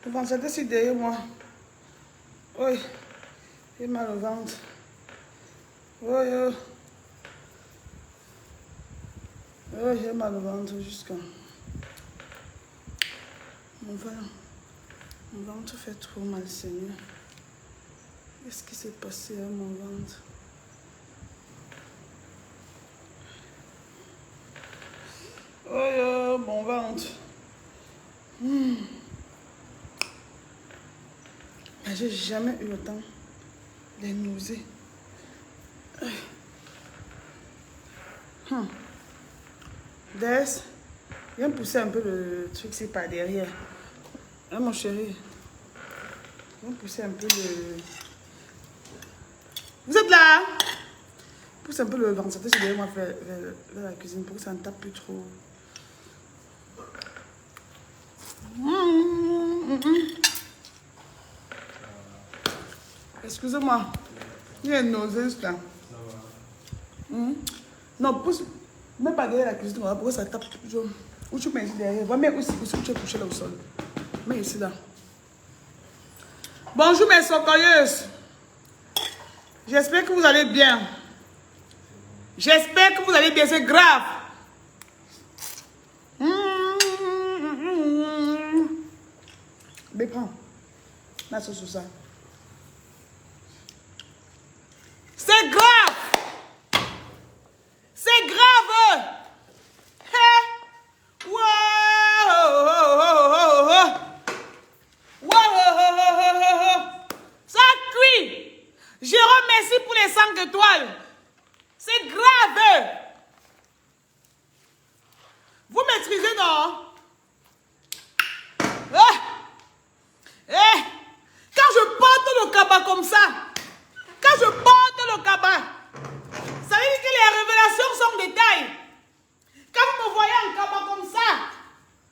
Le ventre, c'est derrière moi. Oui. J'ai mal au ventre. Oui, oui. Oui, j'ai mal au ventre jusqu'à... Mon ventre fait trop mal, Seigneur. Qu'est-ce qui s'est passé à mon ventre? Oh, mon ventre. J'ai jamais eu autant de nausées. Des, viens pousser un peu le truc, c'est par derrière. Hein, mon chéri? Viens pousser un peu le... Vous êtes là? Pousse un peu le ventilateur, c'est derrière moi vers la cuisine pour que ça ne tape plus trop. Excusez-moi. Il y a une nausée juste là. Non, pousse. Mets pas derrière la cuisine, pour que ça tape toujours. Où tu mets ici derrière? Va mettre aussi où tu es couché là au sol. Mets ici là. Bonjour mes socorrieuses. J'espère que vous allez bien. J'espère que vous allez bien, c'est grave. Mais prends. La sauce sur ça. C'est grave. C'est grave. Hey. Wow. Ça cuit. Jérôme, merci pour les 5 étoiles. C'est grave. Vous maîtrisez, non? Quand je porte le cabas comme ça, quand je porte le cabas, ça veut dire que les révélations sont détails. Quand vous me voyez en cabas comme ça,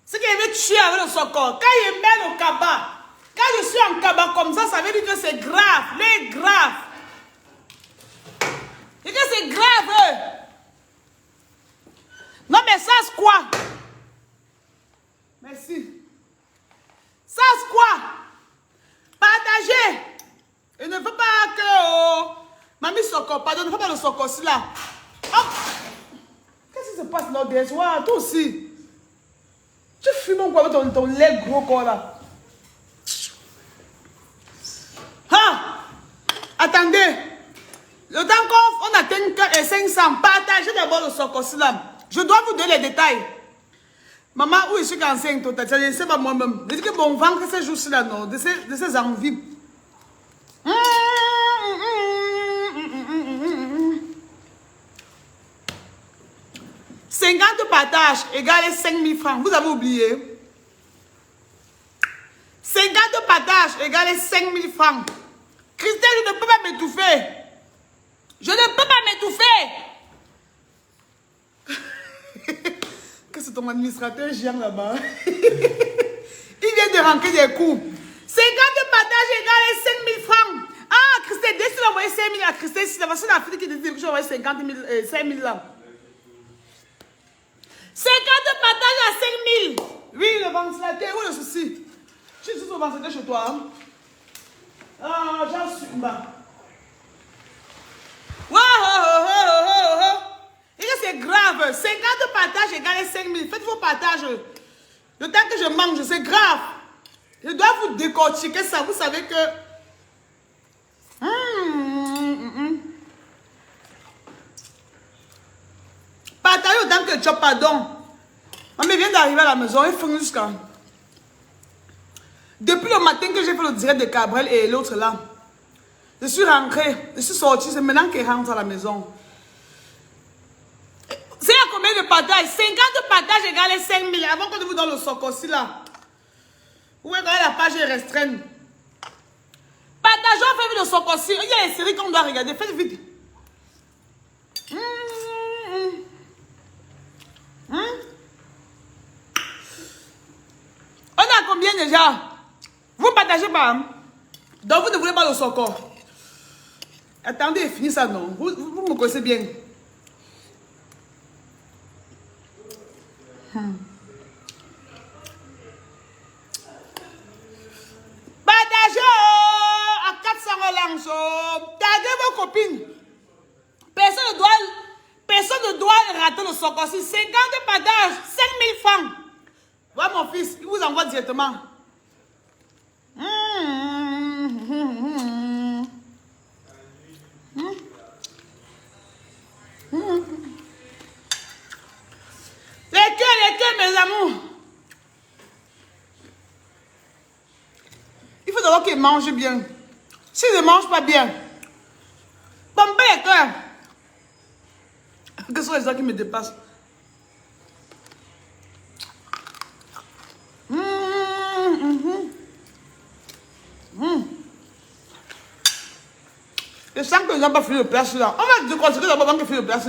c'est qu'il veut tuer avec le socor. Quand il met le cabas, quand je suis en cabas comme ça veut dire que c'est grave. Les grave. Et que c'est grave. Non mais ça c'est quoi? Merci. Ça c'est quoi? Partager. Il ne veut pas que... Mamie Soko, pardon, ne fais pas le Soko aussi là. Oh. Qu'est-ce qui se passe là des soirs? Toi aussi. Tu fumes encore avec ton lait gros corps là. Ah! Attendez. Le temps qu'on atteint 500, partagez d'abord le Soko aussi là. Je dois vous donner les détails. Maman, où je suis enceinte, je ne sais pas moi-même. Je dis que mon ventre, ces jours-ci là, non, de ces envies. 50 partages égale 5 000 francs. Vous avez oublié? 50 partages égale 5 000 francs. Christelle, je ne peux pas m'étouffer. Je ne peux pas m'étouffer. Que c'est ton administrateur géant là-bas. Il vient de rentrer des coups. 50 partages égale 5 000 francs. Ah, Christelle, décide d'envoyer 5 000 à Christelle. C'est la fille qui dit que je vais envoyer 5 000 là. 50 partages à 5 000. Oui, le ventilateur. Où est le souci? Tu es au ventilateur chez toi. Hein? Ah, j'en suis bas. Wow, et que c'est grave. 50 partages égale 5 000. Faites vos partages. Le temps que je mange, c'est grave. Je dois vous décortiquer ça. Vous savez que... Partagez autant que tu as pardon. Maman vient d'arriver à la maison. Il faut jusqu'à... Depuis le matin que j'ai fait le direct de Cabrel et l'autre là, je suis rentrée. Je suis sortie. C'est maintenant qu'elle rentre à la maison. C'est à combien de partages? 50 partages égale 5 000. Avant que je vous donne le soc aussi là. Où est la page est restreinte? Partageons, faites le soc aussi. Il y a les séries qu'on doit regarder. Faites vite. On a combien déjà? Vous partagez pas. Hein? Donc vous ne voulez pas le soc. Attendez, finis ça non. Vous me connaissez bien. copine. Personne ne doit rater le socorci. 50 padages, 5000 francs. Voilà mon fils, il vous envoie directement. Les cœurs, mes amours. Il faut d'abord qu'ils mangent bien. S'ils ne mangent pas bien, pompez les cœurs. Que sont les gens qui me dépassent? Je sens que les gens n'ont pas fini le plat là. On va déconstruire d'abord avant que finisse le plat.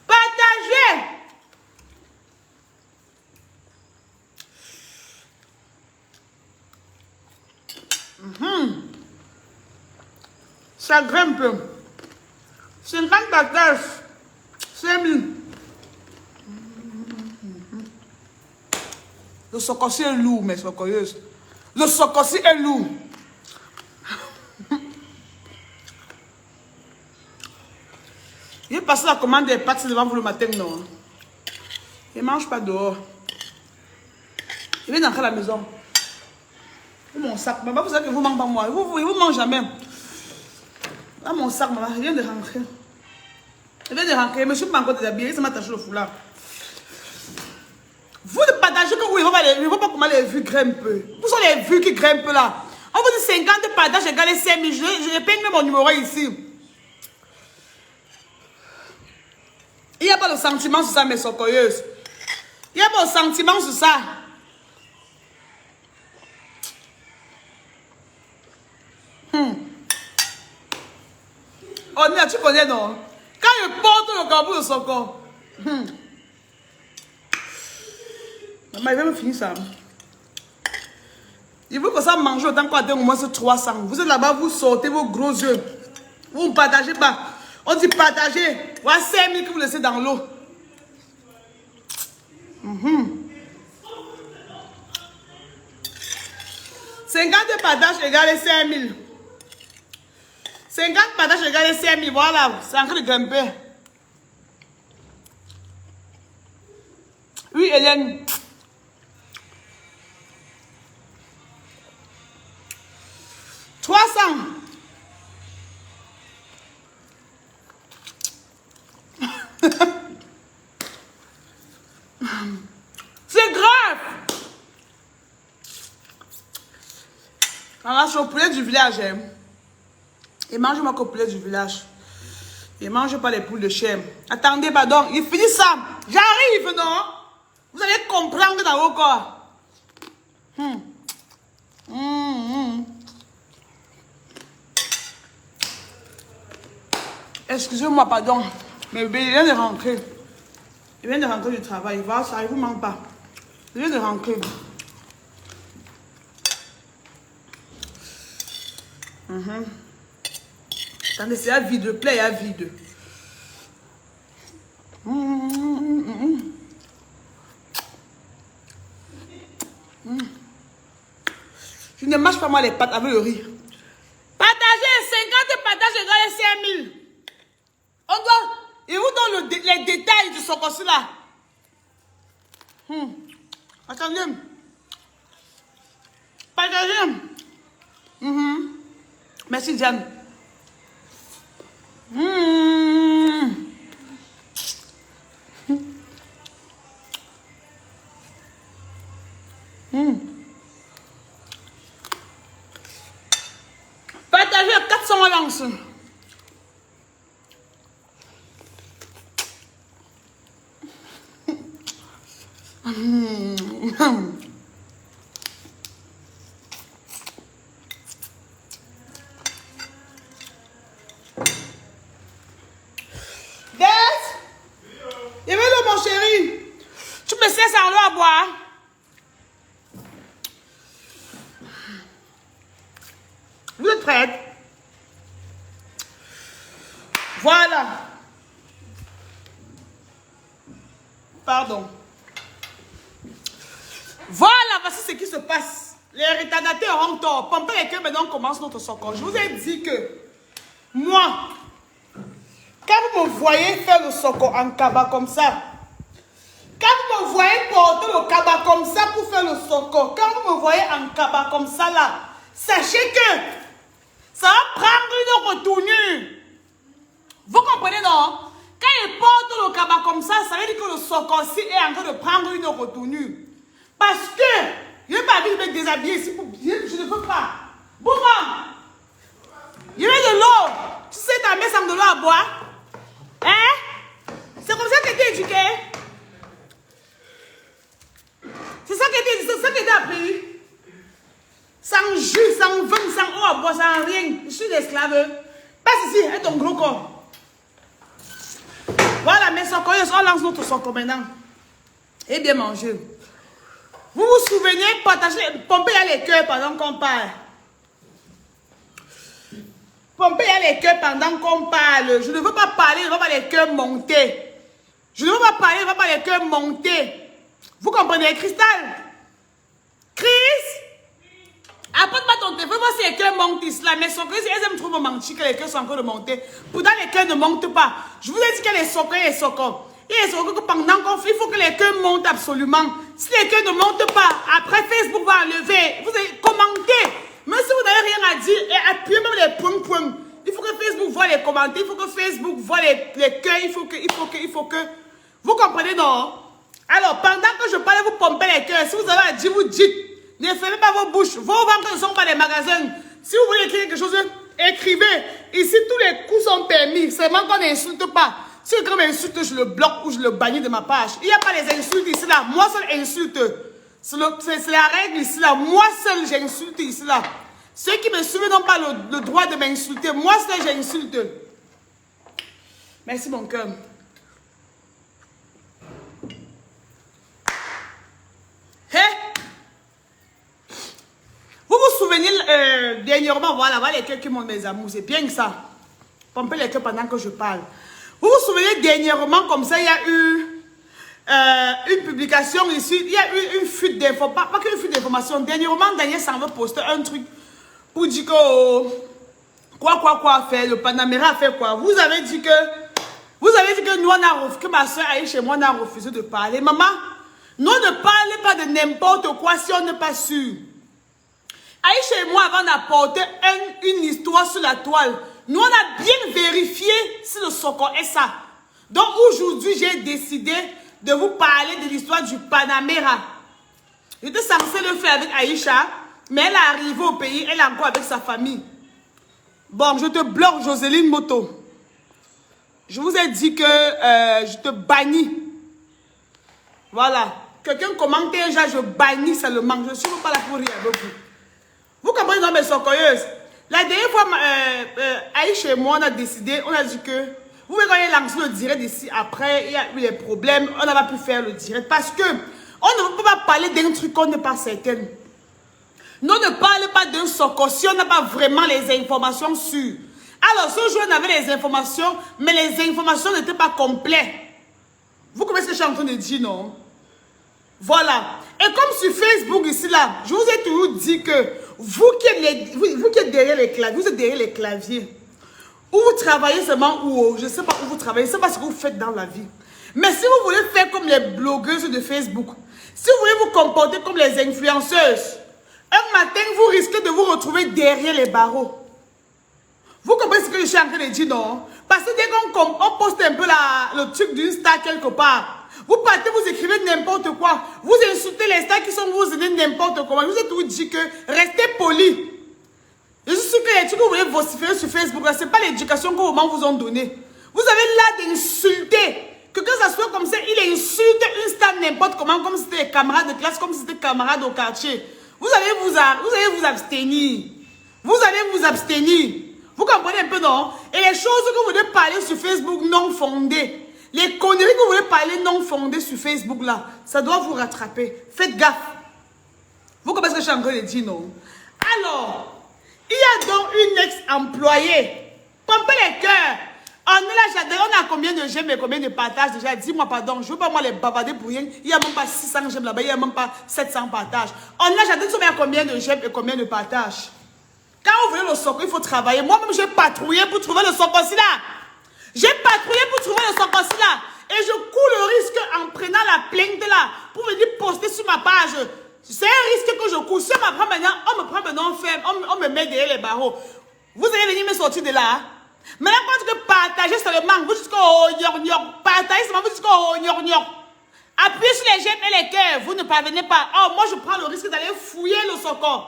Partagez! Ça grimpe. 50 partages. 5000. Le socorci est lourd, mes socorrieuses. Le socorci est lourd. Il est passé la commande des pâtes devant vous le matin, non? Il ne mange pas dehors. Il vient d'entrer à la maison. Mon sac, maman, vous savez que vous ne mangez pas moi. Vous ne mangez jamais. Là, mon sac, maman, il vient de rentrer. Il vient de rentrer. Je ne me suis pas encore déshabillé. Ça m'a attaché le foulard. Vous ne partagez que vous, il ne faut pas comment les vues grimpent. Vous sont les vues qui grimpent là. On vous dit 50 partages égale 5000. Je peigne mon numéro ici. Il n'y a pas de sentiment sur ça, mes socorrieuses. Il n'y a pas de sentiment sur ça. Oh, tu connais, non? Quand je porte le corbeau de son corps. Maman, il va me finir ça. Il veut que ça mange autant qu'on atteint au moins 300. Vous êtes là-bas, vous sortez vos gros yeux. Vous ne partagez pas. On dit partager. Voilà 5000 que vous laissez dans l'eau. 50 partages égale 5000. 50 partages égale 5000. Voilà, c'est en train de grimper. Oui, Hélène. C'est grave. Alors, je suis au poulet du village. Et mange ma poulet du village. Et mange pas les poules de chèvre. Attendez, pardon. Il finit ça. J'arrive, non? Vous allez comprendre dans vos corps. Excusez-moi, pardon. Mais il vient de rentrer. Il vient de rentrer du travail. Voilà, ça ne vous manque pas. Il vient de rentrer. Attendez, c'est à vide. Le plat est à vide. Je ne mange pas moi les pâtes avec le riz. Partagez 50 partages égale 5000. On doit... Il vous donne les détails du socorci là. Attendez. Partagez. Merci Diane. Partagez 400 avances. Il est là, mon chéri. Tu me sais sans l'eau à boire. Vous êtes prête? Voilà. Pardon. Voilà, voici ce qui se passe. Les retardataires auront tort. Pompez les cœurs, maintenant on commence notre socorro. Je vous ai dit que moi, quand vous me voyez faire le soko en kaba comme ça, quand vous me voyez porter le kaba comme ça pour faire le soko, quand vous me voyez en kaba comme ça là, sachez que ça va prendre une retournure. Vous comprenez non? Quand il porte le kaba comme ça veut dire que le soko aussi est en train de prendre une retournure. Parce que, je ne vais pas me déshabiller ici pour bien, je ne veux pas. Bon, il y a de l'eau. Tu sais, ta mère sans de l'eau à boire. Hein? C'est comme ça que tu es éduqué. C'est ça que tu as appris. Sans jus, sans vin, sans eau à boire, sans rien. Je suis l'esclave. Passe ici, et ton gros corps. Voilà, mes socoyeuses, on lance notre soco maintenant. Et bien manger. Vous vous souvenez, pompez les cœurs pendant qu'on parle. Pompez les cœurs pendant qu'on parle. Je ne veux pas parler, je ne veux pas les cœurs monter. Je ne veux pas parler, je ne veux pas les cœurs monter. Vous comprenez, Cristal? Chris? Apporte-moi ton téléphone, voir si les cœurs montent ici. Mais son cœur, elles aiment trop me mentir que les cœurs sont en train de monter. Pourtant, les cœurs ne montent pas. Je vous ai dit qu'il y a les socos et les socos. Il y a les socos que pendant qu'on fait, il faut que les cœurs montent absolument. Si les cœurs ne montent pas, après Facebook va enlever. Vous allez commenter. Même si vous n'avez rien à dire, et appuyez même les points. Il faut que Facebook voit les commentaires, il faut que Facebook voit les cœurs, il faut que. Vous comprenez, non? Alors, pendant que je parle, vous pompez les cœurs. Si vous avez à dire, vous dites. Ne fermez pas vos bouches. Vos ventes ne sont pas les magasins. Si vous voulez écrire quelque chose, écrivez. Ici, tous les coups sont permis. Seulement qu'on n'insulte pas. Si quelqu'un m'insulte, je le bloque ou je le bannis de ma page. Il n'y a pas les insultes ici, là. Moi seul insulte. C'est la règle ici, là. Moi seul, j'insulte ici, là. Ceux qui me suivent n'ont pas le droit de m'insulter. Moi seul, j'insulte. Merci, mon cœur. Hey! Vous vous souvenez dernièrement, voilà les cœurs qui montent mes amours, c'est bien que ça. Pompez les cœurs pendant que je parle. Vous vous souvenez dernièrement, comme ça, il y a eu une publication ici, il y a eu une fuite d'informations, pas qu'une fuite d'informations. Dernièrement, Daniel s'en veut poster un truc pour dire que, quoi faire, le Panamera a fait quoi? Vous avez dit que nous, on a refusé, que ma soeur Aïe chez moi, on a refusé de parler. Maman, nous ne parlez pas de n'importe quoi si on n'est pas sûr. Aïcha et moi, avant d'apporter une histoire sur la toile, nous, on a bien vérifié si le soko est ça. Donc, aujourd'hui, j'ai décidé de vous parler de l'histoire du Panamera. J'étais censée le faire avec Aïcha, mais elle est arrivée au pays, elle est encore avec sa famille. Bon, je te bloque, Joséline Moto. Je vous ai dit que je te bannis. Voilà. Quelqu'un commente un genre, je bannis seulement. Je ne suis pas là pour rire avec vous. Vous comprenez dans mes socoyeuses? La dernière fois, Aïcha et moi, on a décidé, on a dit que, vous voyez quand il a lancé le direct ici, après, il y a eu des problèmes, on n'a pas pu faire le direct. Parce que, on ne peut pas parler d'un truc qu'on n'est pas certaine. Nous ne parlons pas d'un soco si on n'a pas vraiment les informations sûres. Alors, ce jour, on avait les informations, mais les informations n'étaient pas complètes. Vous comprenez ce que je suis en train de dire, non? Voilà. Et comme sur Facebook ici, là, je vous ai toujours dit que vous qui êtes derrière les claviers, vous êtes derrière les claviers. Ou vous travaillez seulement ou je ne sais pas où vous travaillez, je ne sais pas ce que vous faites dans la vie. Mais si vous voulez faire comme les blogueuses de Facebook, si vous voulez vous comporter comme les influenceuses, un matin, vous risquez de vous retrouver derrière les barreaux. Vous comprenez ce que je suis en train de dire, non? Parce que dès qu'on poste un peu le truc d'une star quelque part, vous partez, vous écrivez n'importe quoi. Vous insultez les stars qui sont vous aider n'importe comment. Je vous ai toujours dit que restez poli. Je suis sûr que les trucs que vous voulez vociférer sur Facebook, ce n'est pas l'éducation que vos mamans vous ont donnée. Vous avez l'art d'insulter. Que ça soit comme ça, il insulte une star n'importe comment, comme si c'était des camarades de classe, comme si c'était camarades au quartier. Vous allez vous abstenir. Vous allez vous abstenir. Vous comprenez un peu, non? Et les choses que vous voulez parler sur Facebook non fondées, les conneries que vous voulez parler non fondées sur Facebook, là, ça doit vous rattraper. Faites gaffe. Vous comprenez ce que je suis en train de dire, non? Alors, il y a donc une ex-employée. Pompez les cœurs. On a combien de j'aime et combien de partages déjà? Dis-moi pardon, je ne veux pas moi les bavarder pour rien. Il n'y a même pas 600 j'aime là-bas, il n'y a même pas 700 partages. On a j'adore combien de j'aime et combien de partages. Quand vous voulez le soco, il faut travailler. Moi-même, j'ai patrouillé pour trouver le soco aussi là. J'ai patrouillé pour trouver le Sokossi là. Et je cours le risque en prenant la plainte là pour venir poster sur ma page. C'est un risque que je cours. Si on me prend maintenant ferme, on me met derrière les barreaux. Vous allez venir me sortir de là. Hein? Maintenant, quand tu partager seulement, vous dites que partagez seulement, vous dites que appuyez sur les j'aime et les cœurs, vous ne parvenez pas. Oh, moi je prends le risque d'aller fouiller le Soko.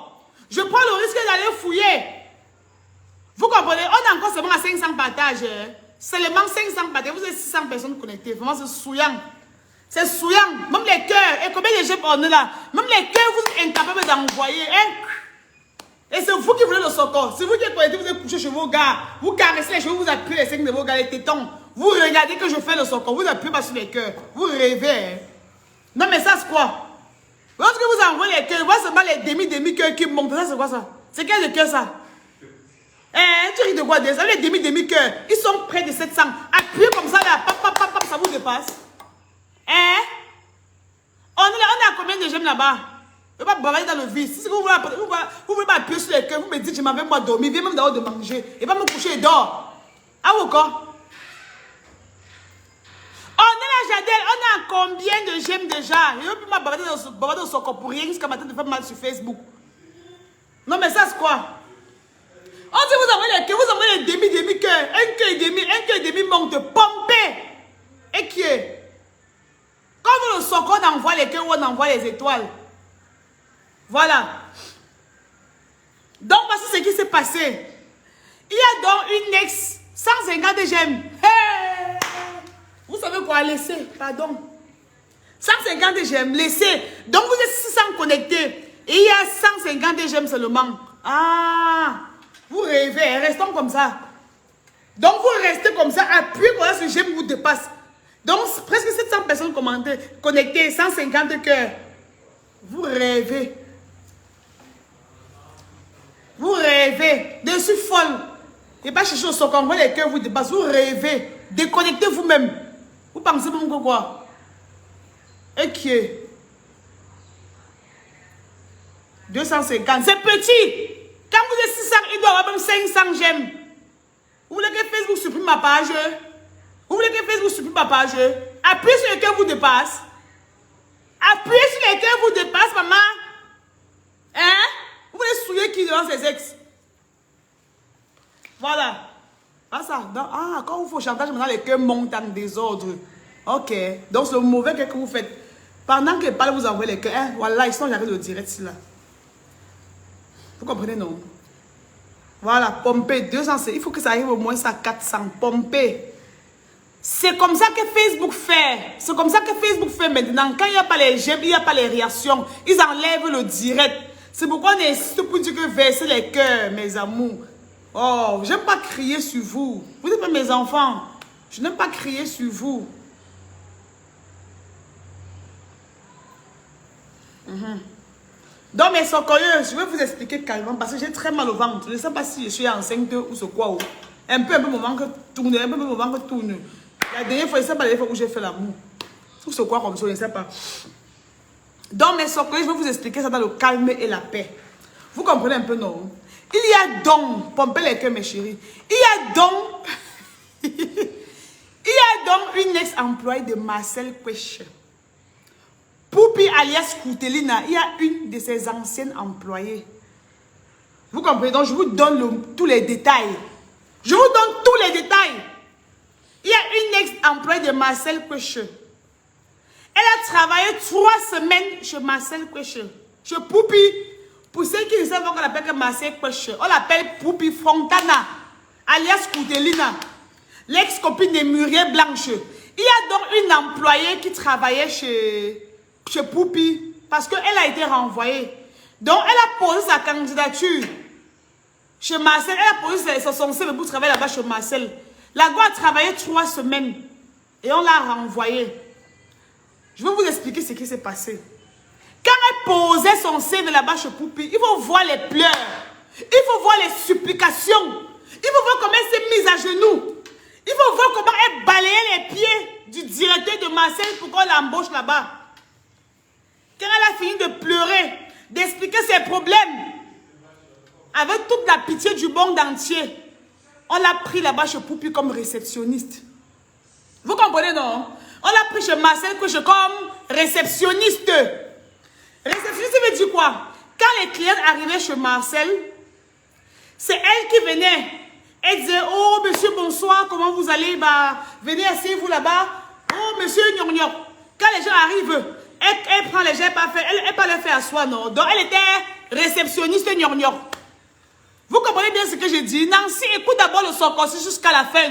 Je prends le risque d'aller fouiller. Vous comprenez? On est encore seulement à 500 partages. Seulement 500 partages. Vous avez 600 personnes connectées. Vraiment, c'est souillant. C'est souillant. Même les cœurs. Et combien de j'aime on est là? Même les cœurs, vous êtes incapables d'envoyer. Hein? Et c'est vous qui voulez le Soko. C'est vous qui êtes connecté, vous êtes couché chez vos gars. Vous caressez les cheveux, vous appuyez les seins de vos gars, les tétons. Vous regardez que je fais le Soko. Vous appuyez pas sur les cœurs. Vous rêvez. Hein? Non, mais ça, c'est quoi? Lorsque vous envoyez les cœurs, vous seulement les demi-cœurs qui montent. Ça, c'est quoi ça? C'est quel de cœur ça? Tu ris de quoi déjà? Les demi-cœurs, ils sont près de 700. Appuyez comme ça là, ça vous dépasse. On est à combien de j'aime là-bas? Je ne vais pas bavarder dans le vide. Si vous voulez pas appuyer sur les cœurs, vous me dites, je m'en vais moi dormir, viens même d'abord de manger. Et pas me coucher et dors. Ah ou quoi? On est là, Jadel, on a combien de j'aime déjà? Je ne peux pas bavarder dans son corps pour rien jusqu'à matin de faire mal sur Facebook. Non mais ça c'est quoi? On dit vous envoyez les cœurs, vous envoyez les demi-cœurs. Un cœur et demi monte, pompé. Et qui est? Comme le Soko, on envoie les cœurs ou on envoie les étoiles. Voilà. Donc, voici ce qui s'est passé. Il y a donc une ex 150 j'aime. Hey! Vous savez quoi? Laissez, pardon. 150 j'aime, laissez. Donc, vous êtes 600 connectés. Et il y a 150 j'aime seulement. Ah! Vous rêvez, restons comme ça. Donc, vous restez comme ça. Appuyez quand ce j'aime vous dépasse. Donc, presque 700 personnes connectées, 150 cœurs. Vous rêvez. Vous rêvez. Je suis folle. Et pas chercher au Soko, on voit les cœurs vous dépassent. Vous rêvez. Déconnectez vous-même. Vous pensez même que quoi? Et qui est 250. C'est petit. Quand vous êtes 600, il doit y avoir même 500 j'aime. Vous voulez que Facebook supprime ma page? Vous voulez que Facebook supprime ma page? Appuyez sur les cœurs vous dépasse. Appuyez sur les cœurs vous dépasse, maman. Hein? Vous voulez souiller qui devant ses ex? Voilà. Ah, ça. Ah, quand vous faites chantage, maintenant les cœurs montent en désordre. Ok. Donc, c'est le mauvais cœur que vous faites. Pendant que parle, vous envoyez les cœurs. Hein? Voilà, ils sont j'arrête le direct là. Vous comprenez, non? Voilà, pomper 200. Il faut que ça arrive au moins à 400. Pomper. C'est comme ça que Facebook fait. C'est comme ça que Facebook fait maintenant. Quand il n'y a pas les j'aime, il n'y a pas les réactions. Ils enlèvent le direct. C'est pourquoi on insiste pour dire que versez les cœurs, mes amours. Oh, j'aime pas crier sur vous. Vous êtes pas mes enfants. Je n'aime pas crier sur vous. Donc, mes socoyeux, je vais vous expliquer calmement parce que j'ai très mal au ventre. Je ne sais pas si je suis enceinte ou ce quoi. Un peu mon ventre tourne, un peu mon ventre tourne. La dernière fois, je ne sais pas la fois où j'ai fait l'amour. Ou ce quoi comme ça, je ne sais pas. Donc, mes socoyeux, je vais vous expliquer ça dans le calme et la paix. Vous comprenez un peu, non? Il y a donc, pompez les cœurs, mes chéris. Il y a donc, une ex-employée de Marcel Queche. Poupi alias Koutelina, il y a une de ses anciennes employées. Vous comprenez? Donc, je vous donne tous les détails. Je vous donne tous les détails. Il y a une ex-employée de Marcel Queche. Elle a travaillé 3 semaines chez Marcel Queche. Chez Poupi. Pour ceux qui ne savent pas qu'on l'appelle que Marcel Queche, on l'appelle Poupi Fontana, alias Koutelina, l'ex-copine de Muriel Blanche. Il y a donc une employée qui travaillait chez Poupi parce qu'elle a été renvoyée. Donc, elle a posé sa candidature chez Marcel. Elle a posé son CV pour travailler là-bas chez Marcel. La gars a travaillé 3 semaines et on l'a renvoyée. Je vais vous expliquer ce qui s'est passé. Quand elle posait son CV là-bas chez Poupi, il faut voir les pleurs. Il faut voir les supplications. Il faut voir comment elle s'est mise à genoux. Il faut voir comment elle balayait les pieds du directeur de Marcel pour qu'on l'embauche là-bas. Quand elle a fini de pleurer, d'expliquer ses problèmes, avec toute la pitié du monde entier, On l'a pris là-bas chez Poupi comme réceptionniste. Vous comprenez, non? On l'a pris chez Marcel Couche comme réceptionniste. Réceptionniste veut dire quoi? Quand les clients arrivaient chez Marcel, c'est elle qui venait. Elle disait, oh monsieur, bonsoir, comment vous allez? Bah, venez asseyez-vous là-bas. Oh monsieur, gnon. Quand les gens arrivent, elle prend les gens, elle pas les faire asseoir, non. Donc elle était réceptionniste gnon. Vous comprenez bien ce que je dis? Nancy, écoute d'abord le Soroki jusqu'à la fin.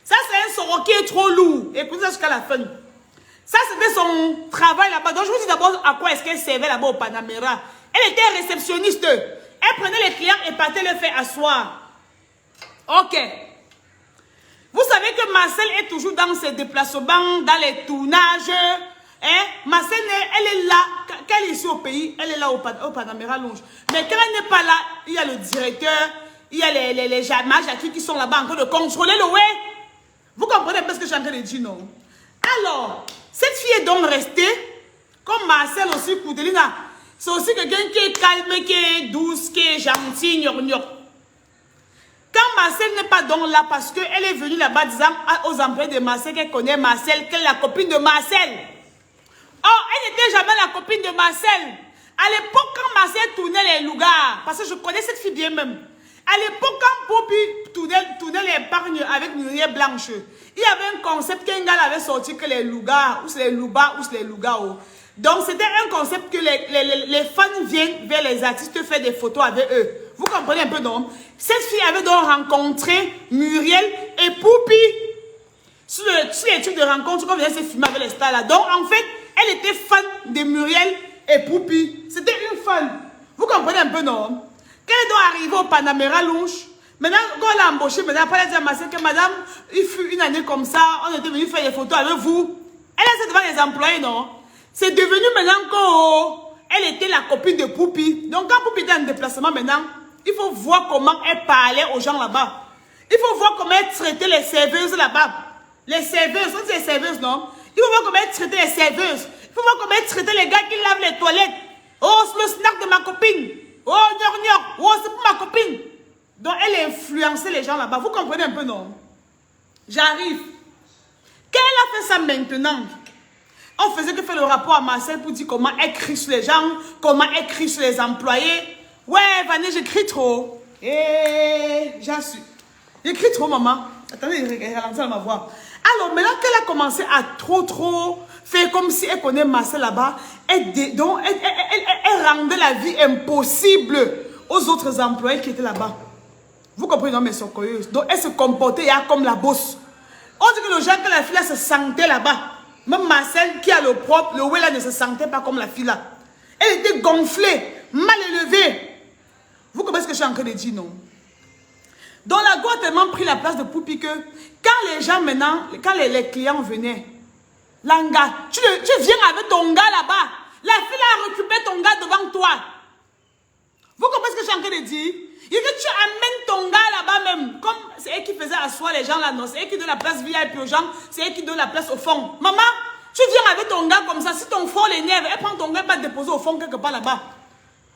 Ça, c'est un Soroki qui est trop lourd. Écoutez ça jusqu'à la fin. Ça, c'était son travail là-bas. Donc, je vous dis d'abord à quoi est-ce qu'elle servait là-bas au Panamera. Elle était réceptionniste. Elle prenait les clients et partait les faire asseoir. Ok. Vous savez que Marcel est toujours dans ses déplacements, dans les tournages. Hein? Marcel, elle est là. Quand elle est ici au pays, elle est là au Panamera Lounge. Mais quand elle n'est pas là, il y a le directeur, il y a les Jackie qui sont là-bas en train de contrôler le way. Vous comprenez un peu ce que je suis en train de dire, non? Alors, cette fille est donc restée, comme Marcel aussi, Koudelina. C'est aussi quelqu'un qui est calme, qui est douce, qui est gentil, gnon. Quand Marcel n'est pas donc là, parce qu'elle est venue là-bas disant aux employés de Marcel qu'elle connaît Marcel, qu'elle est la copine de Marcel. Oh, elle n'était jamais la copine de Marcel. À l'époque, quand Marcel tournait les Lougards, parce que je connais cette fille bien même. À l'époque, quand Poppy tournait l'épargne avec Muriel Blanche, il y avait un concept qu'un gars avait sorti que les Lougards, ou c'est les Loubards, ou c'est les Lougards. Donc, c'était un concept que les fans viennent vers les artistes faire des photos avec eux. Vous comprenez un peu, non? Cette fille avait donc rencontré Muriel et Poppy sur les trucs de rencontre qu'on venait se filmer avec les stars là. Donc, en fait, elle était fan de Muriel et Poppy. C'était une fan. Vous comprenez un peu, non? Quand elle doit arriver au Panamera Lounge, maintenant, quand elle a embauché, maintenant, après, elle a dit à Marcel que madame, il fut une année comme ça, on était venu faire des photos avec vous. Elle a devant les employés, non? C'est devenu maintenant qu'elle était la copine de Poppy. Donc, quand Poppy était en déplacement maintenant, il faut voir comment elle parlait aux gens là-bas. Il faut voir comment elle traitait les serveuses là-bas. Les serveuses, on dit les serveuses, non? Il faut voir comment elle traitait les serveuses. Il faut voir comment elle traitait les gars qui lavent les toilettes. Oh, c'est le snack de ma copine. Oh, gnon. Oh, c'est pour ma copine. Donc, elle influençait les gens là-bas. Vous comprenez un peu, non? J'arrive. Quand elle a fait ça maintenant, on faisait que faire le rapport à Marcel pour dire comment elle crie sur les gens, comment elle crie sur les employés. Ouais, Vanessa, j'écris trop. J'assume. J'écris trop, maman. Attendez, ralentir ma voix. Alors, maintenant qu'elle a commencé à trop faire comme si elle connaît Marcel là-bas, elle rendait la vie impossible aux autres employés qui étaient là-bas. Vous comprenez, non, mes socoyeuses. Donc, elle se comportait comme la bosse. On dit que le genre que la fille là se sentait là-bas. Même Marcel, qui a le propre, le ouais là ne se sentait pas comme la fille là. Elle était gonflée, mal élevée. Vous comprenez ce que je suis en train de dire, non? Donc la go a tellement pris la place de Poppy que quand les gens maintenant, quand les clients venaient, Langa, tu viens avec ton gars là-bas. La fille a récupéré ton gars devant toi. Vous comprenez ce que je suis en train de dire? Il dit que tu amènes ton gars là-bas même. Comme c'est elle qui faisait asseoir les gens là, non? C'est elle qui donne la place VIP aux gens. C'est elle qui donne la place au fond. Maman, tu viens avec ton gars comme ça. Si ton frère l'énerve, elle prend ton gars et va te déposer au fond quelque part là-bas.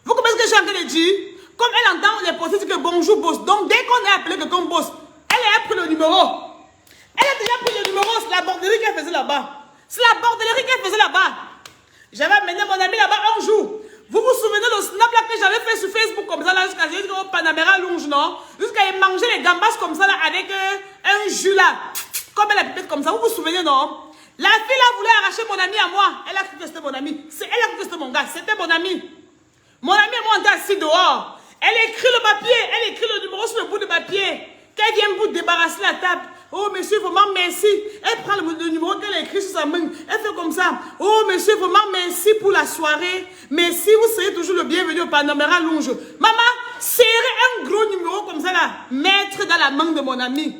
Vous comprenez ce que je suis en train de dire? Comme elle entend les poster dire que bonjour boss. Donc dès qu'on est appelé quelqu'un boss, elle a pris le numéro. Elle a déjà pris le numéro. C'est la bordellerie qu'elle faisait là-bas. C'est la bordellerie qu'elle faisait là-bas. J'avais amené mon ami là-bas un jour. Vous vous souvenez le snap là que j'avais fait sur Facebook comme ça là jusqu'à Panamera Lounge, non? Jusqu'à manger les gambas comme ça là avec un jus là. Comme elle a pipette comme ça. Vous vous souvenez, non? La fille là voulait arracher mon ami à moi. Elle a cru que c'était mon ami. Elle a cru que c'était mon gars. C'était mon ami. Mon ami et moi on était assis dehors. Elle écrit le papier. Elle écrit le numéro sur le bout de papier. Quand elle vient pour débarrasser la table. Oh, monsieur, vraiment, merci. Elle prend le numéro qu'elle a écrit sur sa main. Elle fait comme ça. Oh, monsieur, vraiment, merci pour la soirée. Merci, vous serez toujours le bienvenu au Panamera Lounge. Maman, serrez un gros numéro comme ça là. Mettre dans la main de mon ami.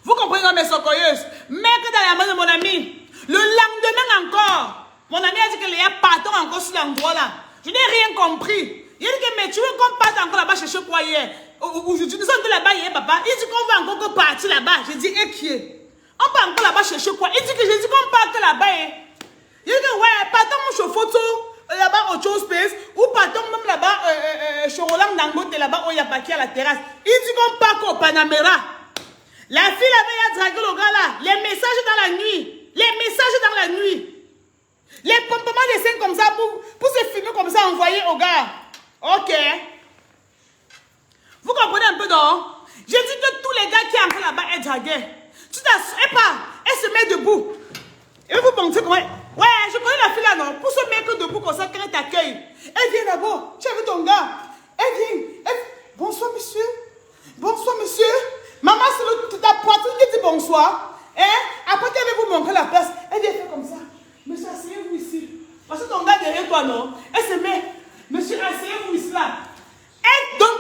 Vous comprenez, mes socoyeuses? Mettre dans la main de mon ami. Le lendemain encore, mon ami a dit que les gars partent encore sur l'endroit là. Je n'ai rien compris. Il a dit que, mais tu veux qu'on parte encore là-bas chercher quoi hier? Aujourd'hui, nous sommes là-bas hier, papa. Il dit qu'on va encore partir là-bas. J'ai dit, et qui est? On part encore là-bas chercher quoi? Il dit que j'ai dit qu'on parte là-bas. Il dit que, ouais, partons mon photo là-bas au Joe Space, ou patron même là-bas, chez Roland Dangote là-bas, où il y a Baki à la terrasse. Il dit qu'on part au Panamera. La fille avait dragué le gars là. Les messages dans la nuit. Les messages dans la nuit. Les pompements de scènes comme ça pour se filmer comme ça, envoyer au gars. Ok. Vous comprenez un peu, non? J'ai dit que tous les gars qui entrent là-bas est dragués. Tu t'assures pas. Elle se met debout. Et vous pensez comment? Ouais, je connais la fille là, non? Pour se mettre debout comme ça, qu'elle t'accueille. Elle vient d'abord. Tu as vu ton gars? Elle vient. Bonsoir, monsieur. Bonsoir, monsieur. Maman, c'est ta poitrine qui dit bonsoir. Hein? Après qu'elle veut vous montrer la place, elle vient faire comme ça. Monsieur, asseyez-vous ici. Parce que ton gars derrière toi, non? Elle se met. Monsieur, asseyez-vous ici là. Elle tourne.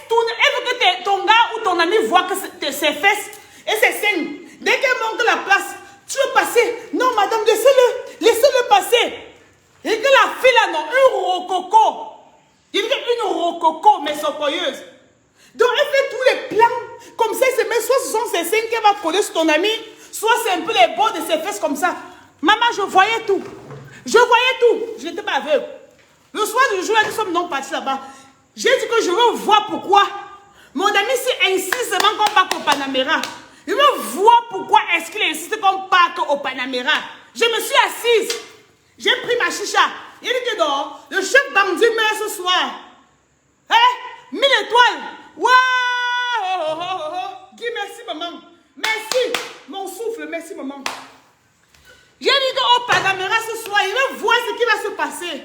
Elle veut que ton gars ou ton ami voit que ses fesses et ses seins. Dès qu'elle monte la place, tu veux passer. Non, madame, laissez-le passer. Et que la fille là, non, une rococo. Il dit une rococo, mais socoyeuse. Donc, elle fait tous les plans. Comme ça, elle se met, soit ce sont ses seins qu'elle va coller sur ton ami, soit c'est un peu les bords de ses fesses comme ça. Maman, je voyais tout. Je voyais tout. Je n'étais pas aveugle. Le soir du jour, nous sommes non partis là-bas. J'ai dit que je veux voir pourquoi. Mon ami insiste seulement qu'on parte au Panamera. Je veux voir pourquoi est-ce qu'il insiste qu'on parte au Panamera. Je me suis assise. J'ai pris ma chicha. Il dit que non, le chef bandit meurt ce soir. Hein? 1000 étoiles. Waouh! Guy, merci maman. Merci. Mon souffle, merci maman. J'ai dit qu'au Panamera ce soir, il va voir ce qui va se passer.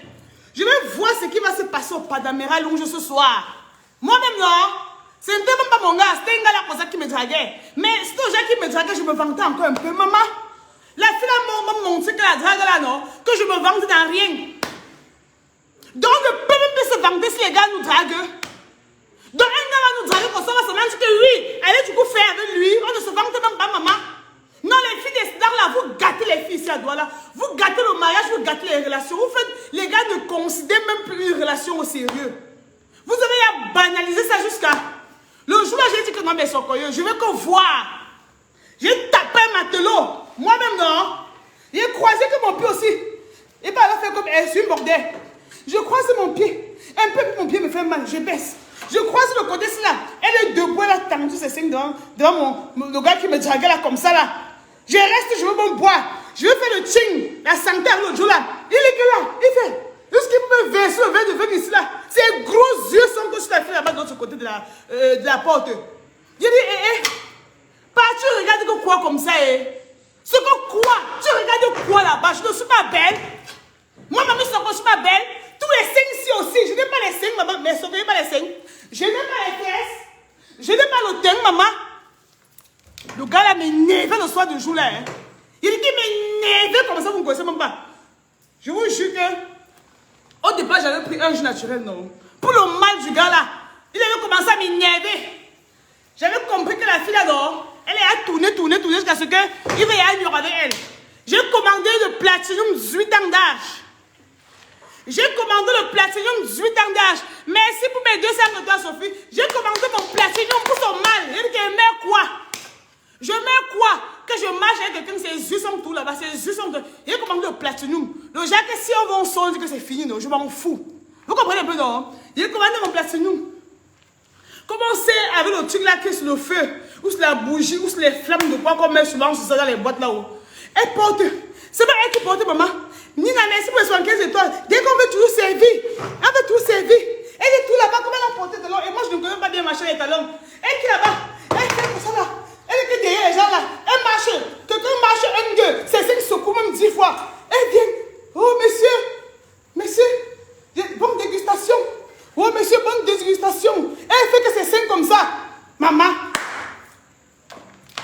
Je vais voir ce qui va se passer au Panamera Louge ce soir. Moi-même, non. Ce n'était même pas mon gars. C'était un gars là comme ça qui me draguait. Mais c'était un gars qui me draguait, je me vantais encore un peu. Maman, la fille là m'a montré que la drague là, non, que je me vante dans rien. Donc, on ne peut même plus se vanter si les gars nous draguent. Donc, un gars va nous draguer comme ça, on va se dire que oui, allez du coup faire avec lui. On ne se vante même pas, maman. Non, les filles des stars là, vous gâtez les filles ici à Douala. Vous gâtez le mariage, vous gâtez les relations. Vous faites, les gars ne considèrent même plus une relation au sérieux. Vous avez banalisé ça jusqu'à... Le jour là, j'ai dit que non, mais Sokoyo, je veux qu'on voit. J'ai tapé un matelot. Moi-même, non. J'ai croisé que mon pied aussi. Et pas là, fait comme elle suis une bordel. Je croise mon pied. Un peu, mon pied me fait mal. Je baisse. Je croise le côté là. Elle est debout, elle a tendu ses seins devant le gars qui me draguait là, comme ça là. Je reste, je veux bon boire. Je veux faire le ching, la santé à l'autre jour là. Il est que là, il fait. Jusqu'il me verse le verre de vin ici là. Ses gros yeux sont que je t'ai fait là-bas de l'autre côté de la porte. Il dit, pas tu regardes que quoi comme ça, Ce que quoi? Tu regardes quoi là-bas? Je ne suis pas belle. Moi, maman, je ne suis pas belle. Tous les seins ici aussi. Je n'ai pas les seins, maman. Mais je n'ai pas les seins. Je n'ai pas les fesses. Je n'ai pas le teint, maman. Le gars là m'énervait le soir du jour là. Il dit qu'il m'énervait comme ça, vous ne connaissez même pas. Je vous jure que, au départ, j'avais pris un jus naturel, non. Pour le mal du gars là, il avait commencé à m'énerver. J'avais compris que la fille là, non, elle a tourné jusqu'à ce qu'il va y avoir avec elle. J'ai commandé le Platinum 18 ans d'âge. J'ai commandé le Platinum 18 ans d'âge. Merci pour mes 200 de toi, Sophie. J'ai commandé mon Platinum pour son mal. Il dit qu'il met quoi? Je mets quoi? Que je marche avec quelqu'un, ses yeux sont tout là-bas, ses yeux sont... Il a commandé le Platinum. Le genre que si on va en son, que c'est fini, non, je m'en fous. Vous comprenez un peu, non? Il a commandé mon Platinum. Commencez avec le truc là qui est sur le feu, ou sur la bougie, ou sur les flammes de bois qu'on met souvent sur ça dans les boîtes là-haut. Elle porte. C'est pas elle qui porte, maman. Nina, merci pour les 75 étoiles. Dès qu'on veut toujours servir, elle veut tout servir. Elle est tout là-bas, comment elle a porté de l'eau? Et moi, je ne connais pas bien marcher les talons. Elle qui est là-bas, elle fait comme ça là. Elle est derrière les gens là. Elle marche. Quelqu'un marche un, deux. C'est celle qui secoue même 10 fois. Elle vient. Oh, monsieur. Bonne dégustation. Oh, monsieur, bonne dégustation. Elle fait que c'est 5 comme ça. Maman.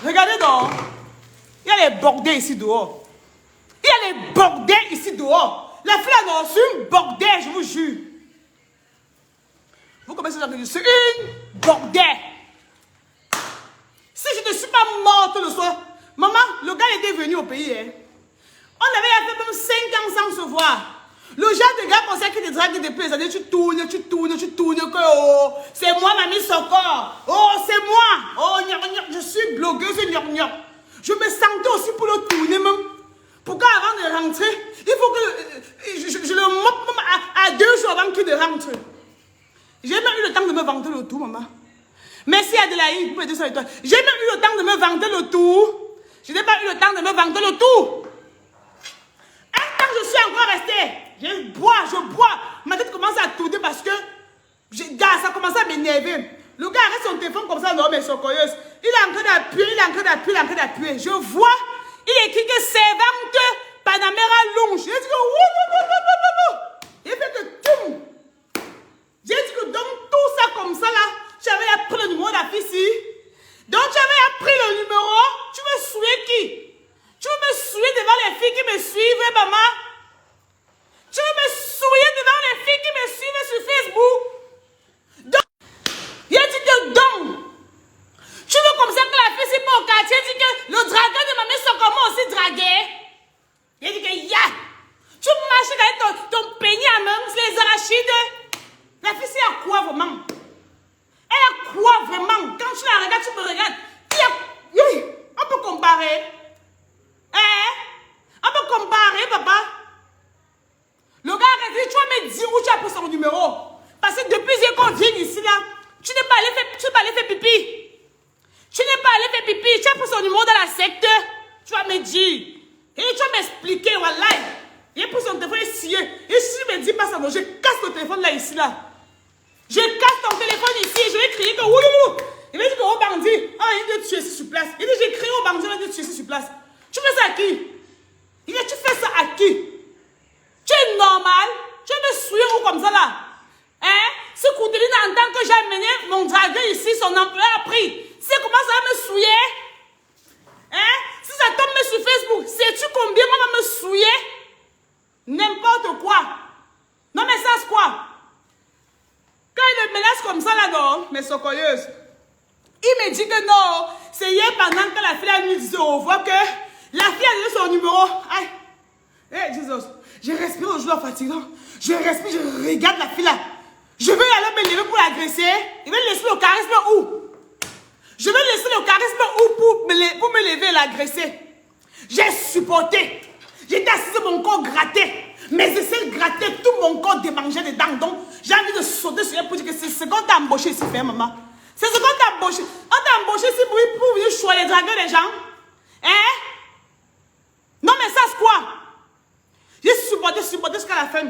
Regardez donc. Il y a les bordels ici dehors. Il y a les bordels ici dehors. La fille là, non, c'est une bordel, je vous jure. Vous commencez à dire, c'est une bordel. Si je ne suis pas morte le soir, maman, le gars était venu au pays. Hein. On avait fait même 5 ans sans se voir. Le genre de gars comme ça qui te drague depuis les années, tu tournes, que oh, c'est moi, mamie Sokor. Oh, c'est moi. Oh, je suis blogueuse, je me sentais aussi pour le tourner même. Pourquoi avant de rentrer, il faut que je le moque même à 2 eu plus de 200 étoiles. J'ai même eu le temps de me vanter le tout. Je n'ai pas eu le temps de me vanter le tout. Un temps, je suis encore restée. Je bois. Ma tête commence à tourner parce que ça commence à m'énerver. Le gars arrête son téléphone comme ça, non, mais socorreuse. Il est en train d'appuyer. Je vois, il écrit que servante Panamera longe. J'ai dit que il fait que tout. J'ai dit que donc tout ça comme ça là, j'avais appris le numéro de la fille ici. Donc j'avais appris le numéro. Tu me souviens qui? Tu me souviens devant les filles qui me suivent, maman? Tu me souviens devant les filles qui me suivent sur Facebook? Donc, il a dit que donc, tu veux comme ça que la fille c'est pas au quartier, dit que le dragueur de ma mère sont comment aussi dragué? Il a dit que tu marches avec ton peigné à main, les arachides. La fille c'est à quoi vraiment? Elle a quoi vraiment? Quand tu la regardes, tu me regardes. On peut comparer. On peut comparer, papa. Le gars a dit, tu vas me dire où tu as pris son numéro. Parce que depuis qu'on vient ici, là, tu n'es pas allé faire pipi. Tu n'es pas allé faire pipi. Tu as pris son numéro dans la secte. Tu vas me dire. Et tu vas m'expliquer, voilà. Il a pris son téléphone ici. Et si tu me dis pas ça, je casse ton téléphone là, ici, là. Je casse ton téléphone ici. Je vais crier que ouloulou. Il va dire que au bandit, il veut te tuer ici sur place. Il dit, j'ai crié au bandit, il veut te tuer ici sur place. Tu fais ça à qui? Il dit, tu fais ça à qui? Tu es normal? Tu me souiller ou comme ça là? Si Kouteline entend que j'ai amené mon dragueur ici, son employeur a pris. C'est comment ça va me souiller? Si ça tombe sur Facebook, sais-tu combien on va me souiller? N'importe quoi. Non mais ça c'est quoi? Quand il me menace comme ça là, non, mais socorreuse. Il me dit que non, c'est hier pendant que la fille a lui dit au revoir que la fille a donné son numéro. Aïe. Jesus. Je respire au jour fatigant. Je respire, je regarde la fille là. Je vais aller me lever pour l'agresser. Il va laisser le charisme où? Je vais laisser le charisme où pour me lever et l'agresser? J'ai supporté. J'étais assise, mon corps gratté. Mes aisselles grattaient, tout mon corps démangeait dedans. Donc, j'ai envie de sauter sur elle pour dire que c'est ce qu'on t'a embauché ici, frère, maman. C'est ce qu'on t'a embauché. On t'a embauché ici pour venir choisir les dragueurs des gens. Non, mais ça, c'est quoi? J'ai supporté jusqu'à la fin.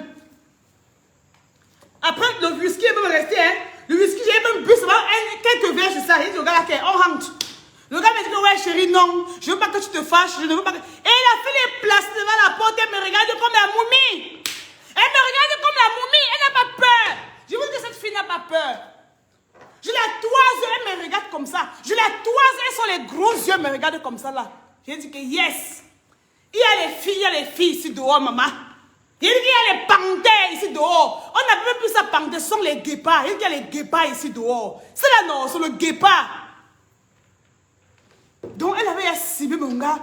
Après, le whisky est même resté. Le whisky, j'ai même bu quelques verres sur ça. Il dit au gars là, on rentre. Le gars me dit que ouais, chérie, non. Je ne veux pas que tu te fâches. Je ne veux pas que... Et il a fait les places devant la porte. Elle me regarde comme la momie. Elle me regarde comme la momie. Elle n'a pas peur. Je veux que cette fille n'a pas peur. Je la toise, elle me regarde comme ça. Je la toise, elles sont les gros yeux, elle me regarde comme ça là. J'ai dit que yes. Il y a les filles ici dehors, maman. Il dit qu'il y a les panthères ici dehors. On n'a même plus ça panthère, ce sont les guépards. Il dit qu'il y a les guépards ici dehors. C'est là non, c'est le guépard. Donc elle avait ciblé mon gars,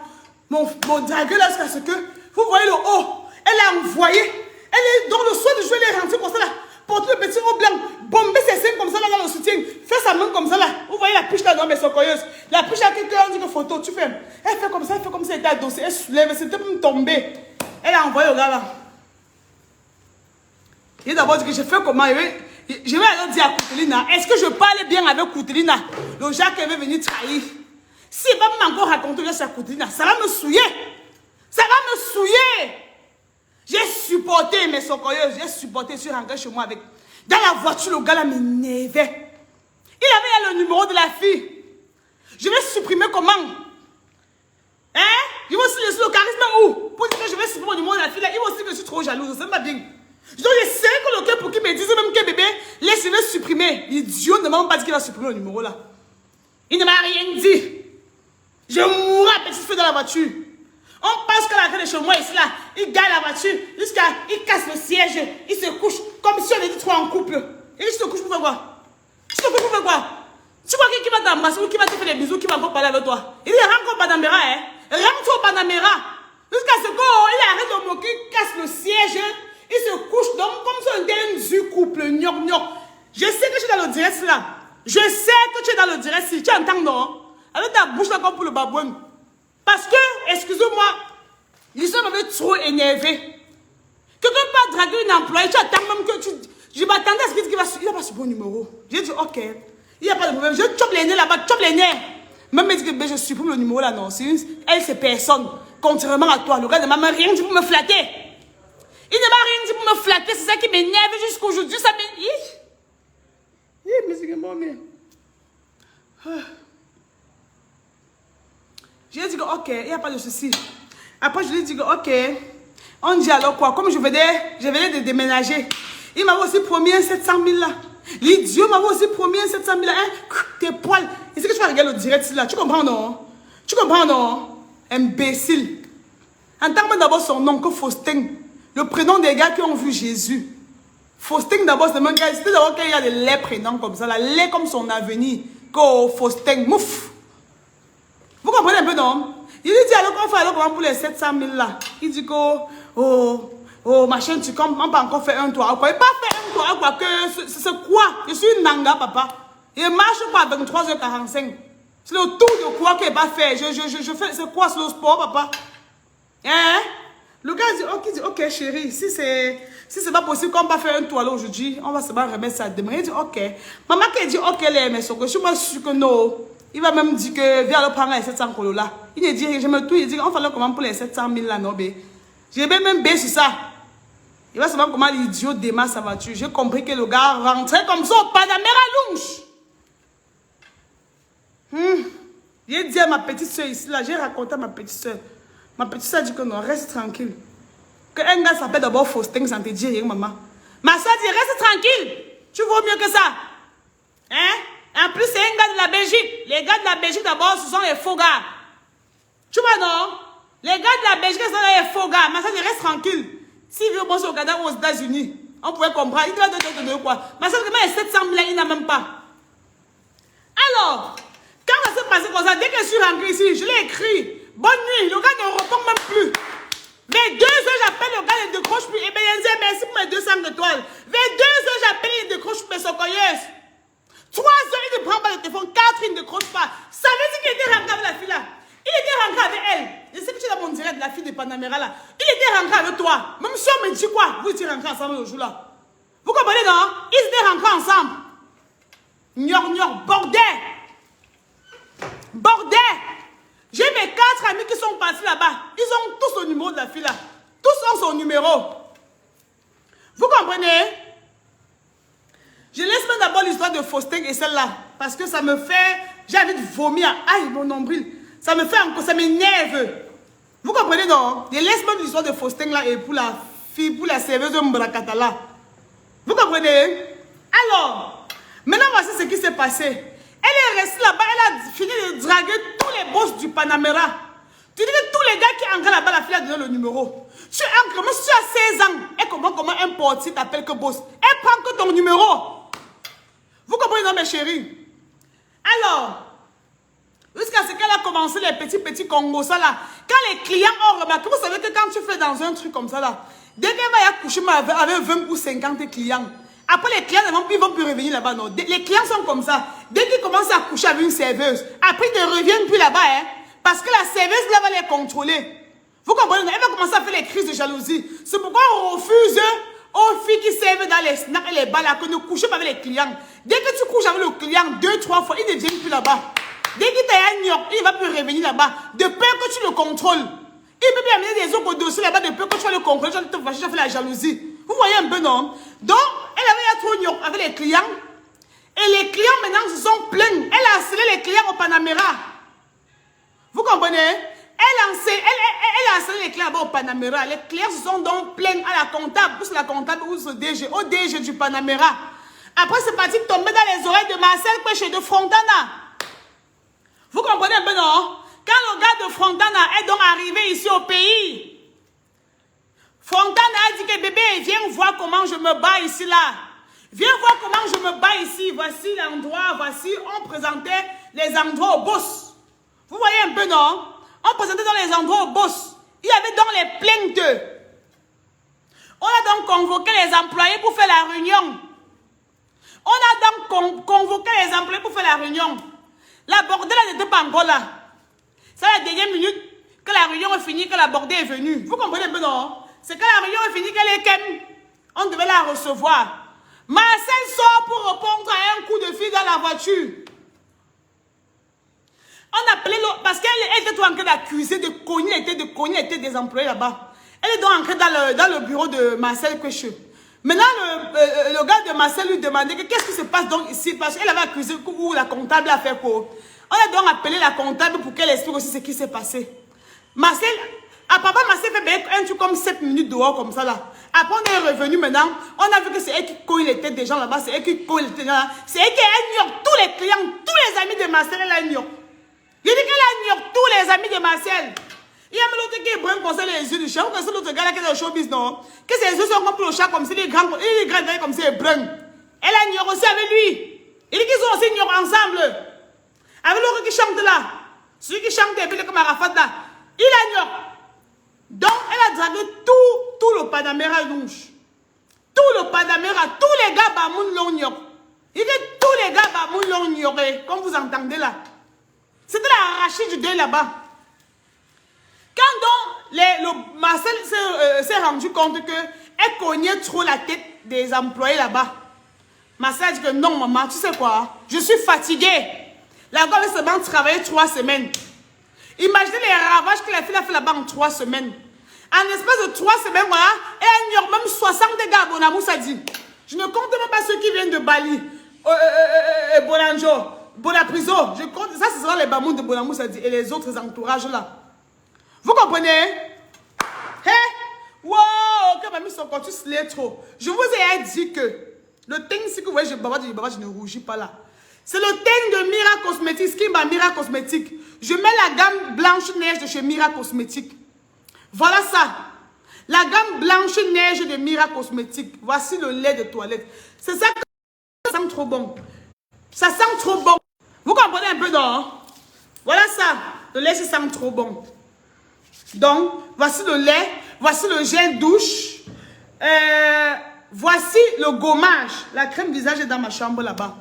mon dragueur là jusqu'à ce que, vous voyez le haut, elle a envoyé. Elle est dans le soir du jour, elle est rentrée comme ça là. Porte le petit haut blanc, bomber ses seins comme ça là dans le soutien, fait sa main comme ça là. Vous voyez la piche là dans mes socorreuses. La piche à quelqu'un, on dit que photo, tu fais. Elle fait comme ça, elle était adossée, elle soulève, c'était pour me tomber. Elle a envoyé au gars là. Il a d'abord dit que je fais comment? Je vais alors dire à Koutelina, est-ce que je parle bien avec Koutelina? Le Jacques veut venir trahir. S'il va m'encore raconter ça à Koutelina, ça va me souiller. Ça va me souiller. J'ai supporté mes socorreuses, j'ai supporté, je suis rentré chez moi avec. Dans la voiture, le gars là m'énervait. Il avait le numéro de la fille. Je vais supprimer comment? Il va aussi laisser le charisme où? Pour dire que je vais supprimer le numéro de la fille là, il va aussi que je suis trop jalouse, ça me va bien. Donc j'essaie que le cœur pour qu'il me dise même que bébé, laisse-le supprimer. L'idiot ne m'a même pas dit qu'il va supprimer le numéro là. Il ne m'a rien dit. Je mourrai à petit feu dans la voiture. On passe qu'à l'arrêt de chez moi ici là, il gagne la voiture, il casse le siège, il se couche comme si on était trois en couple. Et il se couche pour faire quoi? Tu te couches pour faire quoi? Tu crois qui va t'embrasser ou qui va te faire des bisous, qui va encore parler avec toi? Il dit rentre au Panamera, rentre au Panamera. Jusqu'à ce qu'il arrête de moquer, il casse le siège, il se couche donc comme si on était un couple, gnoc. Je sais que tu es dans le direct là. Je sais que tu es dans le direct si tu entends non? Avec ta bouche là comme pour le babouin. Parce que, excusez-moi, l'histoire m'avait trop énervé. Quelqu'un peut draguer une employée, tu attends même que tu... Je m'attendais à ce qu'il va... Il n'a pas ce bon numéro. J'ai dit, ok. Il n'y a pas de problème. Je chope les nez là-bas, chope les nez. Même me dit que je supprime le numéro là, non. Elle, c'est personne. Contrairement à toi, le gars ne m'a rien dit pour me flatter. Il ne m'a rien dit pour me flatter. C'est ça qui m'énerve jusqu'aujourd'hui. Ça m'énerve. Mais c'est que moi, mais... J'ai dit que ok, il n'y a pas de souci. Après, je lui ai dit que ok. On dit alors quoi? Comme je venais de déménager. Il m'avait aussi promis un 700 000 là. L'idiot m'avait aussi promis un 700 000 là. Hein? Tes poils. Est-ce que tu vas regarder le direct là? Tu comprends non? Tu comprends non? Imbécile. Entends-moi d'abord son nom que Faustin. Le prénom des gars qui ont vu Jésus. Faustin d'abord, c'est même c'était d'abord qu'il y a des laits prénoms comme ça. Là. Lait comme son avenir. Que Faustin. Mouf. Vous comprenez un peu non? Il lui dit alors qu'on fait alors comment pour les 700 000 là. Il dit que oh machin, tu comme on peut encore faire un toit. Quoi? Il pas fait un toit quoi que c'est quoi? Je suis une nanga papa. Il marche pas à 23h45. C'est le tour de quoi qu'il va faire. Je fais c'est quoi c'est le sport papa? Hein? Le gars dit ok chérie, si c'est pas possible qu'on va faire un toit là aujourd'hui, on va se remettre ça demain. Il dit ok. Maman qui dit ok les mais je suis sûr que non. Il va même dire que viens le prendre les 700 colos là. Il dit, je me touche, il dit, on fait comment pour les 700 000 là, non, bé. J'ai même bé sur ça. Il va savoir comment l'idiot démarre sa voiture. J'ai compris que le gars rentrait comme ça au Panamera Lunch. J'ai dit à ma petite soeur ici, là, j'ai raconté à ma petite soeur. Ma petite soeur dit que non, reste tranquille. Que un gars s'appelle d'abord Faustin, ça te dit, maman. Ma soeur dit, reste tranquille. Tu vaux mieux que ça. Hein? En plus, c'est un gars de la Belgique. Les gars de la Belgique, d'abord, ce sont les faux gars. Tu vois, non? Les gars de la Belgique, ce sont les faux gars. Ma soeur dit, reste tranquille. S'il veut bosser au Canada ou aux États-Unis, on pourrait comprendre. Il doit te donner quoi? Ma soeur, comment les 700 000 là, il n'a même pas. Alors, quand ça s'est passé comme ça, dès que je suis rentrée ici, je l'ai écrit. Bonne nuit. Le gars ne répond même plus. Vers 2 heures, j'appelle le gars, il ne décroche plus. Et bien, il dit, merci pour mes 200 étoiles. Vers 2 heures, j'appelle, il ne décroche plus mes socoyeuses. 3 heures, il ne prend pas le téléphone. 4, il ne décroche pas. Ça veut dire qu'il était rentré avec la fille là. Il était rentré avec elle. Je sais que tu es dans mon direct, la fille de Panamera là. Il était rentré avec toi. Même si on me dit quoi, vous étiez rentrés ensemble le jour là. Vous comprenez non? Ils étaient rentrés ensemble. Gnor, bordel. Bordel. J'ai mes 4 amis qui sont partis là-bas. Ils ont tous le numéro de la fille là. Tous ont son numéro. Vous comprenez? Je laisse même d'abord l'histoire de Faustin et celle-là. Parce que ça me fait... J'ai envie de vomir. Aïe, mon nombril. Ça me fait encore... Ça m'énerve. Vous comprenez non? Je laisse même l'histoire de Faustin là et pour la fille, pour la serveuse de Mbrakata là. Vous comprenez? Alors, maintenant voici ce qui s'est passé. Elle est restée là-bas. Elle a fini de draguer tous les boss du Panamera. Tu dis que tous les gars qui entrent là-bas, la fille a donné le numéro. Tu entres, même si tu as 16 ans, et comment un portier t'appelle que boss? Elle prend que ton numéro. Vous comprenez, non, mes chéris? Alors, jusqu'à ce qu'elle a commencé les petits Congos, ça là, quand les clients ont remarqué, vous savez que quand tu fais dans un truc comme ça là, dès qu'elle va y accoucher avec 20 ou 50 clients, après les clients ils vont plus revenir là-bas, non. Les clients sont comme ça. Dès qu'ils commencent à coucher avec une serveuse, après ils ne reviennent plus là-bas, hein, parce que la serveuse là va les contrôler. Vous comprenez? Elle va commencer à faire les crises de jalousie. C'est pourquoi on refuse aux filles qui servent dans les snacks et les bars là, que ne couchez pas avec les clients. Dès que tu couches avec le client 2-3 fois, il ne vient plus là-bas. Dès qu'il t'a un gnoc, il ne va plus revenir là-bas. De peur que tu le contrôles. Il peut bien amener des autres dossiers là-bas, de peur que tu vas le contrôler, tu vas te fâcher, tu vas faire la jalousie. Vous voyez un peu, non? Donc, elle avait trop gnoc avec les clients. Et les clients maintenant se sont plaints. Elle a harcelé les clients au Panamera. Vous comprenez? Elle a harcelé les clients là-bas au Panamera. Les clients se sont donc plaints à la comptable, plus la comptable ou au DG du Panamera. Après, c'est parti tomber dans les oreilles de Marcel Péché de Frontana. Vous comprenez un peu, non? Quand le gars de Frontana est donc arrivé ici au pays, Fontana a dit que bébé, viens voir comment je me bats ici là. Viens voir comment je me bats ici. Voici l'endroit, voici, on présentait les endroits au boss. Vous voyez un peu, non? On présentait dans les endroits au boss. Il y avait donc les plaintes. On a donc convoqué les employés pour faire la réunion. On a donc convoqué les employés pour faire la réunion. La bordée n'était pas encore là. C'est la dernière minute que la réunion est finie, que la bordée est venue. Vous comprenez un peu, non? C'est que la réunion est finie, qu'elle est kem. On devait la recevoir. Marcel sort pour répondre à un coup de fil dans la voiture. On appelait l'autre parce qu'elle était en train d'accuser, de cogner des employés là-bas. Elle est donc entrée dans le bureau de Marcel Quecheux. Maintenant, le gars de Marcel lui demandait qu'est-ce qui se passe donc ici parce qu'elle avait accusé où la comptable a fait quoi. On a donc appelé la comptable pour qu'elle explique aussi ce qui s'est passé. Marcel, papa Marcel fait un truc comme 7 minutes dehors comme ça là. Après on est revenu maintenant, on a vu que c'est elle qui cogne les têtes des gens là-bas, c'est elle qui cogne les têtes des gens là. C'est elle qui ignore tous les clients, tous les amis de Marcel, elle ignore. Il dit qu'elle ignore tous les amis de Marcel. Il y a même l'autre qui est brun comme ça, les yeux du chat. Vous connaissez l'autre gars là qui est dans le showbiz, non? Que ses yeux sont comme pour le chat, comme ça, il est grand comme ça, il est brun. Elle ignore aussi avec lui. Il dit qu'ils sont aussi ignorés ensemble. Avec l'autre qui chante là. Celui qui chante et puis comme Arafat là. Il ignore. Donc, elle a dragué tout le Panamera rouge. Tout le Panamera, tous les gars Bamoun l'ont ignoré. Il dit tous les gars Bamoun l'ont ignoré, comme vous entendez là. C'était la arrachée du deuil là-bas. Quand donc Marcel s'est rendu compte qu'elle cognait trop la tête des employés là-bas, Marcel a dit que non maman, tu sais quoi, je suis fatiguée. La gomme est seulement travaillé 3 semaines. Imaginez les ravages que la fille a fait là-bas en 3 semaines. En espace de 3 semaines, voilà, elle ignore même 60 gars à Bonamoussa dit. Je ne compte même pas ceux qui viennent de Bali, Bonanjo, Bonapriso. Je compte, ça ce sera les Bamoun de Bonamoussa dit et les autres entourages là. Vous comprenez? Hé? Wow! Quand mamie son compte, tu slais trop. Je vous ai dit que le teint, si vous voyez, je ne rougis pas là. C'est le teint de Mira Cosmetics, Skimba Mira Cosmetics. Je mets la gamme blanche neige de chez Mira Cosmetics. Voilà ça. La gamme blanche neige de Mira Cosmetics. Voici le lait de toilette. C'est ça que ça sent trop bon. Ça sent trop bon. Vous comprenez un peu, non? Voilà ça. Le lait, ça sent trop bon. Donc, voici le lait. Voici le gel douche. Voici le gommage. La crème visage est dans ma chambre là-bas.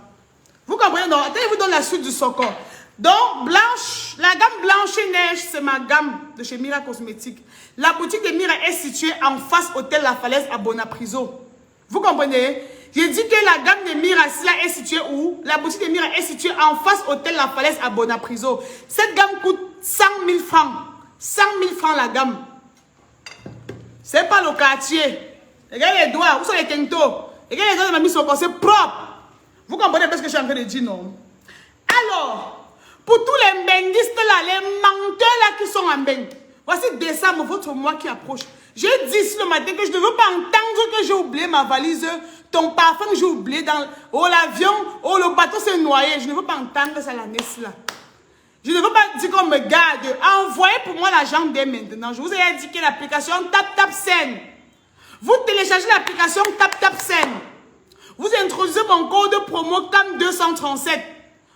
Vous comprenez, non? Attendez, je vous donne la suite du socor. Donc, blanche, la gamme blanche et neige, c'est ma gamme de chez Mira Cosmetics. La boutique de Mira est située en face hôtel La Falaise à Bonapriso. Vous comprenez? J'ai dit que la gamme de Mira est située où? La boutique de Mira est située en face hôtel La Falaise à Bonapriso. Cette gamme coûte 100 000 francs. 100 000 francs la gamme. C'est pas le quartier. Regardez les doigts, où sont les quintos? Regardez les doigts de ma mise au corps, c'est propre. Vous comprenez pas ce que je suis en train de dire, non? Alors, pour tous les bengistes là, les menteurs là qui sont en beng, voici décembre, votre mois qui approche. J'ai dit ce matin que je ne veux pas entendre que j'ai oublié ma valise, ton parfum que j'ai oublié dans l'avion, le bateau s'est noyé. Je ne veux pas entendre ça l'année là. Je ne veux pas dire qu'on me garde. Envoyez pour moi l'argent dès maintenant. Je vous ai indiqué l'application TapTapSend. Vous téléchargez l'application TapTapSend. Vous introduisez mon code promo CAM237.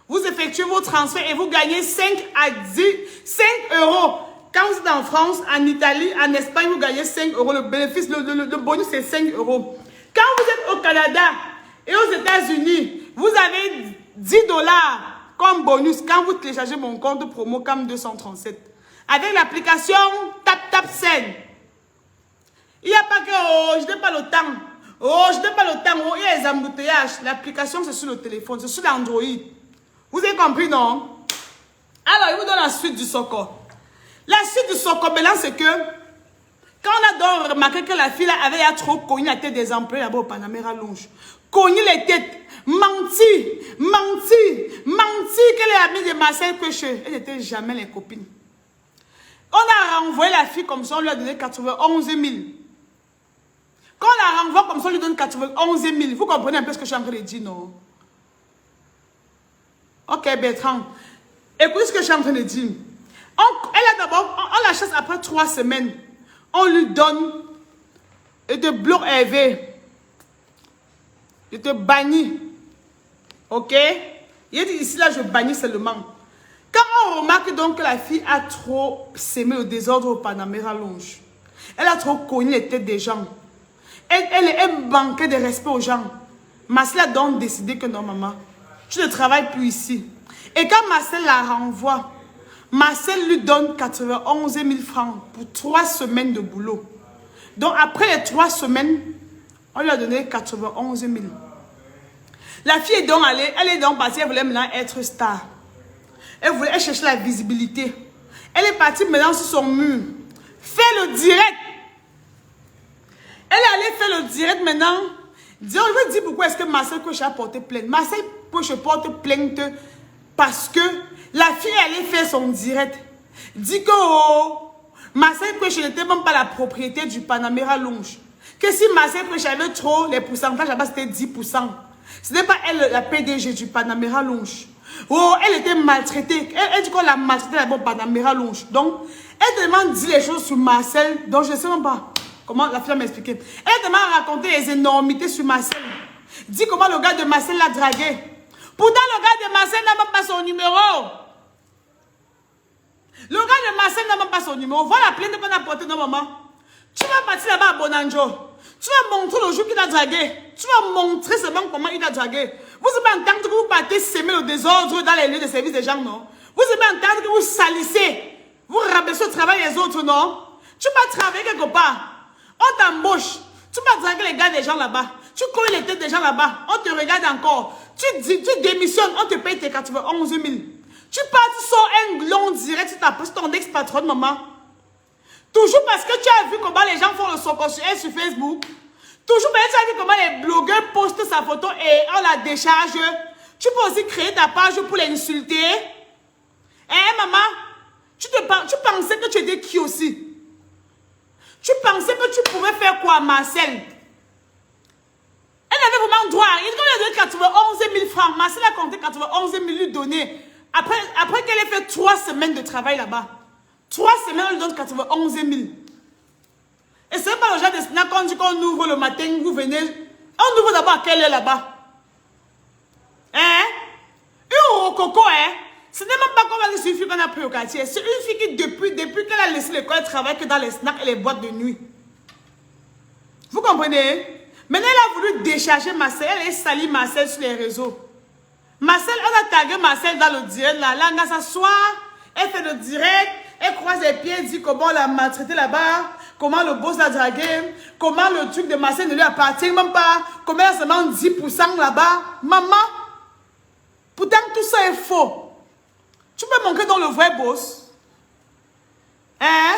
Vous effectuez vos transferts et vous gagnez 5 euros. Quand vous êtes en France, en Italie, en Espagne, vous gagnez 5 euros. Le bénéfice, le bonus, c'est 5 euros. Quand vous êtes au Canada et aux États-Unis, vous avez 10 $ comme bonus quand vous téléchargez mon compte promo CAM237. Avec l'application TapTapSend. Il n'y a pas que, oh, je n'ai pas le temps. Oh, je n'ai pas le temps. Oh, il y a les embouteillages. L'application, c'est sur le téléphone, c'est sur l'Android. Vous avez compris, non? Alors, il vous donne la suite du socor. La suite du socor, c'est que, quand on a donc remarqué que la fille avait trop cogné la tête des employés là-bas au Panamera Lounge, cogné les têtes, menti qu'elle est amie de Marcel Quecheux. Elle n'était jamais les copines. On a renvoyé la fille comme ça, on lui a donné 91 000. Quand on la renvoie comme ça, on lui donne 91 000. Vous comprenez un peu ce que je suis en train de dire, non? Ok, Bertrand. Écoutez ce que je suis en train de dire. Elle a d'abord, on la chasse après 3 semaines. On lui donne et te bloque Hervé. Je te bannis. Ok? Il dit ici, là, je bannis seulement. Quand on remarque donc que la fille a trop sémé le désordre au Panamera Lounge, elle a trop cogné les têtes des gens, elle manquait de respect aux gens, Marcel a donc décidé que non, maman, tu ne travailles plus ici. Et quand Marcel la renvoie, Marcel lui donne 91 000 francs pour 3 semaines de boulot. Donc après les 3 semaines, on lui a donné 91 000. La fille est donc allée, elle est donc partie, elle voulait maintenant être star. Elle cherchait la visibilité. Elle est partie maintenant sur son mur. Fait le direct. Elle est allée faire le direct maintenant. Je veux dire pourquoi est-ce que Marcel Coche a porté plainte. Marcel Coche porte plainte parce que la fille est allée faire son direct. Dit que Marcel Coche n'était même pas la propriété du Panamera Lounge. Que si Marcel Coche avait trop, les pourcentages là-bas c'était 10%. Ce n'est pas elle la PDG du Panamera Lounge. Oh, elle était maltraitée. Elle dit qu'on l'a maltraitée là-bas au Panamera Lounge. Donc, elle demande dit les choses sur Marcel, donc je ne sais même pas comment la fille m'a expliqué. Elle demande à raconter les énormités sur Marcel. Dit comment le gars de Marcel l'a dragué. Pourtant, le gars de Marcel n'a même pas son numéro. Le gars de Marcel n'a même pas son numéro. Voilà la plainte qu'on a portée nos mamans. Tu vas partir là-bas à Bonanjo. Tu vas montrer le jour qu'il a dragué. Tu vas montrer seulement comment il a dragué. Vous avez entendu que vous partez semer le désordre dans les lieux de service des gens, non? Vous avez entendu que vous salissez. Vous rabaissez au travail des autres, non? Tu vas travailler quelque part. On t'embauche. Tu vas draguer les gars des gens là-bas. Tu colles les têtes des gens là-bas. On te regarde encore. Tu démissionnes. On te paye tes 91 000. Tu pars sur un long direct sur ta poste, ton ex-patronne, maman. Toujours parce que tu as vu comment les gens font le soccer sur Facebook. Toujours parce que tu as vu comment les blogueurs postent sa photo et on la décharge. Tu peux aussi créer ta page pour l'insulter. Hein, maman? Tu pensais que tu étais qui aussi? Tu pensais que tu pouvais faire quoi, Marcel? Elle avait vraiment droit. Il lui a donné 91 000 francs. Marcel a compté 91 000 lui donner. Après qu'elle ait fait 3 semaines de travail là-bas. 3 semaines, on lui donne 91 000. Et c'est pas le genre de snack qu'on dit qu'on ouvre le matin, vous venez. On ouvre d'abord à quelle heure là-bas? Hein? Une rococo, hein? Ce n'est même pas comme une fille qu'on a pris au quartier. C'est une fille qui, depuis qu'elle a laissé l'école, travaille que dans les snacks et les boîtes de nuit. Vous comprenez? Maintenant, elle a voulu décharger Marcel. Elle a sali Marcel sur les réseaux. Marcel, on a tagué Marcel dans le direct là. Là, on va s'asseoir. Elle fait le direct. Elle croise les pieds, dit comment on l'a maltraité là-bas. Comment le boss l'a dragué. Comment le truc de Marcel ne lui appartient même pas. Comment elle a seulement 10% là-bas. Maman, pourtant tout ça est faux. Tu peux manquer dans le vrai boss. Hein?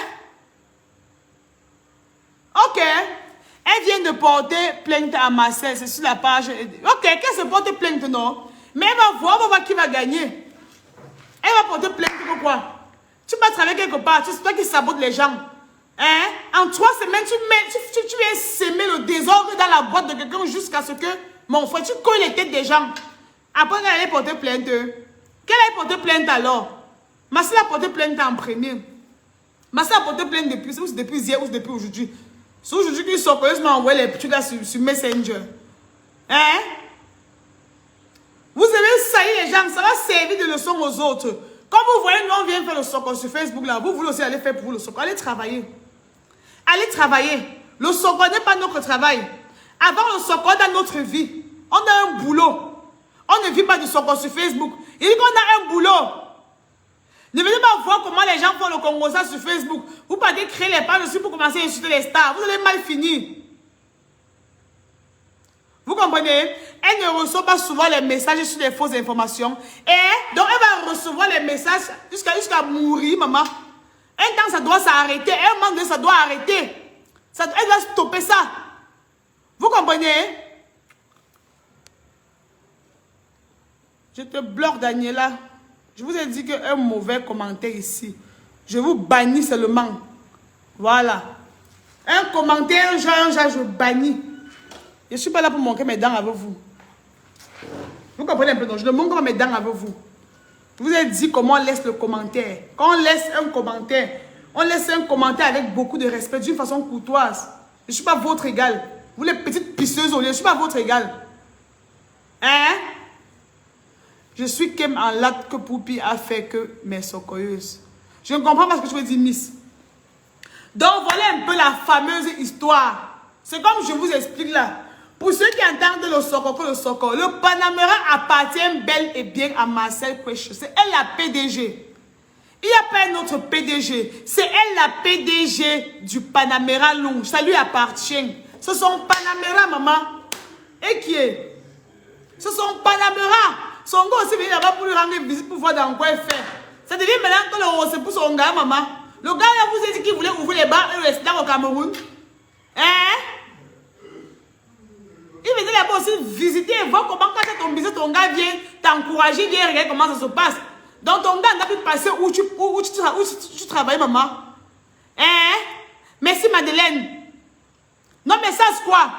Ok. Elle vient de porter plainte à Marcel. C'est sur la page. Ok, qu'elle se porte plainte, non? Mais elle va voir qui va gagner. Elle va porter plainte pour quoi? Tu vas travailler quelque part. C'est toi qui sabote les gens. Hein? En 3 semaines, tu viens semer le désordre dans la boîte de quelqu'un jusqu'à ce que, mon frère, tu colles les têtes des gens. Après, elle allait porter plainte. Quelle a porté plainte alors? Marcel a porté plainte en premier. Marcel a porté plainte depuis hier ou depuis aujourd'hui. C'est aujourd'hui qu'ils sont m'a envoyé les trucs là sur Messenger. Hein? Vous avez sailli les gens, ça va servir de leçon aux autres. Comme vous voyez, nous on vient faire le soccer sur Facebook là. Vous voulez aussi aller faire pour vous le soccer. Allez travailler. Allez travailler. Le soccer n'est pas notre travail. Avant le soccer dans notre vie, on a un boulot. On ne vit pas du soccer sur Facebook. Il dit qu'on a un boulot. Ne venez pas voir comment les gens font le Congosa sur Facebook. Vous partez créer les pages aussi pour commencer à insulter les stars. Vous allez mal finir. Vous comprenez? Elle ne reçoit pas souvent les messages sur les fausses informations. Et donc elle va recevoir les messages jusqu'à mourir, maman. Un temps, ça doit s'arrêter. Un moment donné, ça doit arrêter. Elle doit stopper ça. Vous comprenez? Je te bloque, Daniela. Je vous ai dit qu'un mauvais commentaire ici, je vous bannis seulement. Voilà. Un commentaire, genre, je bannis. Je ne suis pas là pour manquer mes dents avec vous. Vous comprenez un peu, non? Je ne manque pas mes dents avec vous. Je vous ai dit comment on laisse le commentaire. Quand on laisse un commentaire, on laisse un commentaire avec beaucoup de respect, d'une façon courtoise. Je ne suis pas votre égal. Vous les petites pisseuses au lieu, je ne suis pas votre égal. Hein? Je suis Kem en latte que Poupi a fait que mes socoyeuses. Je ne comprends pas ce que je veux dire, Miss. Donc, voilà un peu la fameuse histoire. C'est comme je vous explique là. Pour ceux qui entendent le Sokoko, le Panamera appartient bel et bien à Marcel Queche. C'est elle la PDG. Il n'y a pas un autre PDG. C'est elle la PDG du Panamera Lounge. Ça lui appartient. C'est son Panamera, maman. Et qui est? Ce sont Panamera. Son gars aussi venu là-bas pour lui rendre visite pour voir dans quoi il fait. Ça devient maintenant que le rose pour son gars, maman. Le gars là vous a dit qu'il voulait ouvrir les bars et rester au Cameroun. Hein? Il venait là-bas aussi visiter et voir comment quand ton business, ton gars vient t'encourager, vient regarder comment ça se passe. Donc ton gars n'a pu passer où tu travailles, maman. Hein? Merci Madeleine. Non mais ça c'est quoi?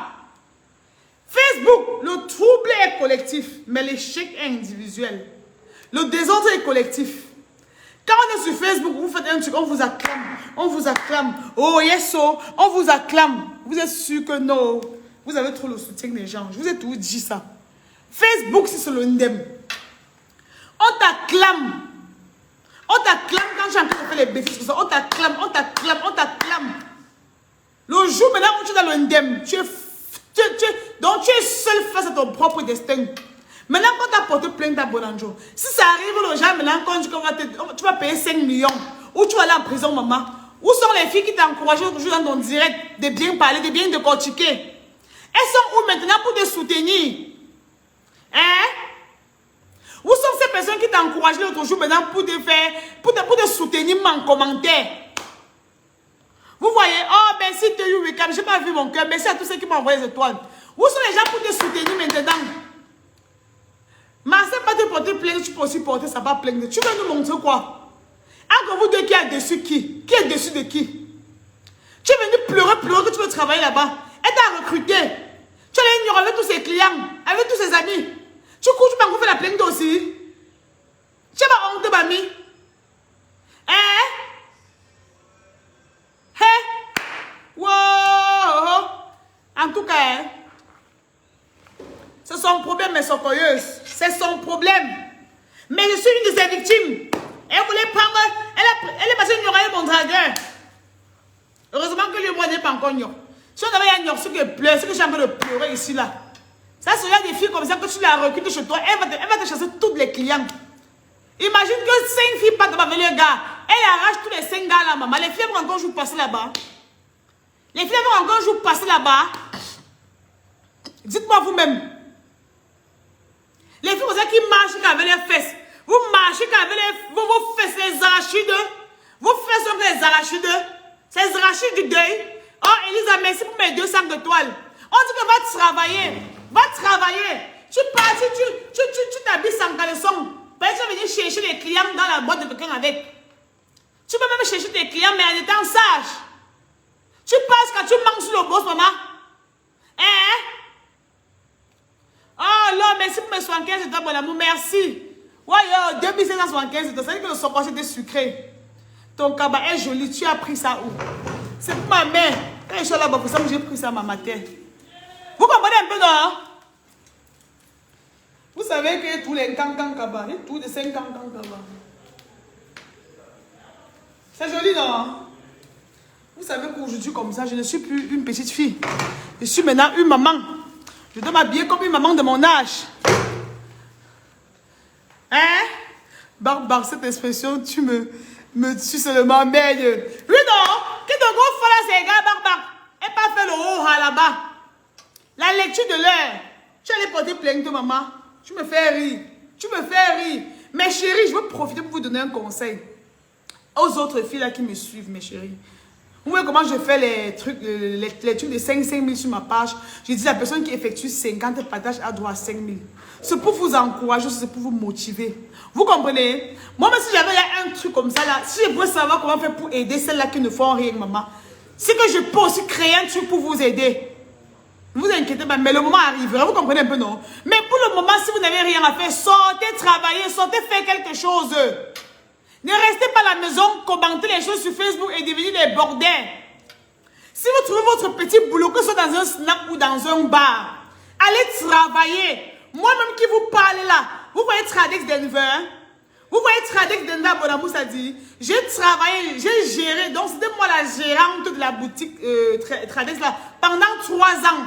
Facebook, le trouble est collectif, mais l'échec est individuel. Le désordre est collectif. Quand on est sur Facebook, vous faites un truc, on vous acclame. On vous acclame. Oh yes, oh, on vous acclame. Vous êtes sûr que non. Vous avez trop le soutien des gens. Je vous ai tout dit ça. Facebook, c'est le ndem. On t'acclame. On t'acclame quand tu es en train de faire les bêtises. On t'acclame, on t'acclame, on t'acclame. Le jour maintenant où tu es dans le ndem, donc tu es seul face à ton propre destin. Maintenant, quand tu as porté plainte à Bonanjo, si ça arrive aux gens, maintenant, quand tu vas payer 5 millions, ou tu vas aller en prison, maman, où sont les filles qui t'encouragent toujours dans ton direct de bien parler, de bien décortiquer? Elles sont où maintenant pour te soutenir? Hein? Où sont ces personnes qui t'encouragent l'autre jour maintenant pour te faire, pour te soutenir en commentaire? Vous voyez, oh, merci to you, Wickham, je n'ai pas vu mon cœur, merci à tous ceux qui m'ont envoyé les étoiles. Où sont les gens pour te soutenir maintenant? Marcel pas te porter plainte, tu peux aussi porter ça pas plainte. Tu veux nous montrer quoi? Entre vous deux, qui est dessus qui? Qui est dessus de qui? Tu es venu pleurer que tu veux travailler là-bas. Elle t'a recruté. Tu allais ignorer avec tous ses clients, avec tous ses amis. Tu cours, tu m'as fait la plainte aussi. Tu vas honte, mamie. Hein? Hein? Wow! En tout cas, hein? C'est son problème, mes socorreuses. C'est son problème. Mais je suis une de ses victimes. Elle voulait prendre... Elle est passée une oreille mon dragueur. Heureusement que le moi n'est pas encore gnon. Si on avait un gnon, c'est que pleure, c'est que j'ai envie de pleurer ici, là. Ça serait des filles comme ça que tu la recrutes chez toi. Elle va te chasser tous les clients. Imagine que 5 filles partent avec le gars. Elle arrache tous les 5 gars là, maman. Les filles vont encore un jour passer là-bas. Les filles vont encore un jour passer là-bas. Dites-moi vous-même. Les filles qui marchent avec les fesses. Vous marchez avec vos fesses, les arachides. Vos fesses sont les arachides. C'est les arachides du deuil. Oh, Elisa, merci pour mes 200 étoiles. On dit que va travailler. Va travailler. Tu pars, tu t'habilles sans caleçon. Peut-être que tu vas venir chercher les clients dans la boîte de quelqu'un avec. Tu peux même chercher tes clients, mais en étant sage. Tu passes quand tu manques sur le boss, maman. Hein? Oh là, merci pour mes 75 étoiles, mon amour, merci. Ouais, 2575 étoiles, ça veut dire que le sorbonne était sucré. Ton cabas est joli, tu as pris ça où? C'est pour ma mère. Quand je suis là-bas, pour ça que j'ai pris ça à ma matin. Vous comprenez un peu, non? Vous savez que tous les cancans cabas, tous les 5 cancans cabas. C'est joli, non? Vous savez qu'aujourd'hui, comme ça, je ne suis plus une petite fille. Je suis maintenant une maman. Je dois m'habiller comme une maman de mon âge. Hein? Barbare, cette expression, tu me tues seulement, mais... Oui, non? Qui de gros fois là, c'est gars, Barbare? Et pas fait le haut là-bas. La lecture de l'heure. Tu allais porter plainte, maman. Tu me fais rire. Tu me fais rire. Mais chérie, je veux profiter pour vous donner un conseil. Aux autres filles là qui me suivent, mes chéries. Vous voyez comment je fais les trucs de 5 000 sur ma page. Je dis la personne qui effectue 50 partages a droit à 5 000. C'est pour vous encourager, c'est pour vous motiver. Vous comprenez? Moi, même si j'avais un truc comme ça, là, si je voulais savoir comment faire pour aider celles-là qui ne font rien, maman, c'est que je peux aussi créer un truc pour vous aider. Ne vous inquiétez pas, mais le moment arrivera. Vous comprenez un peu, non? Mais pour le moment, si vous n'avez rien à faire, sortez travailler, sortez faire quelque chose. Ne restez pas à la maison, commentez les choses sur Facebook et devenez des bordels. Si vous trouvez votre petit boulot, que ce soit dans un snack ou dans un bar, allez travailler. Moi-même qui vous parle là, vous voyez Tradex Denver, hein? Vous voyez Tradex Denver, mon amour, ça dit, j'ai travaillé, j'ai géré, donc c'était moi la gérante de la boutique Tradex là, pendant 3 ans.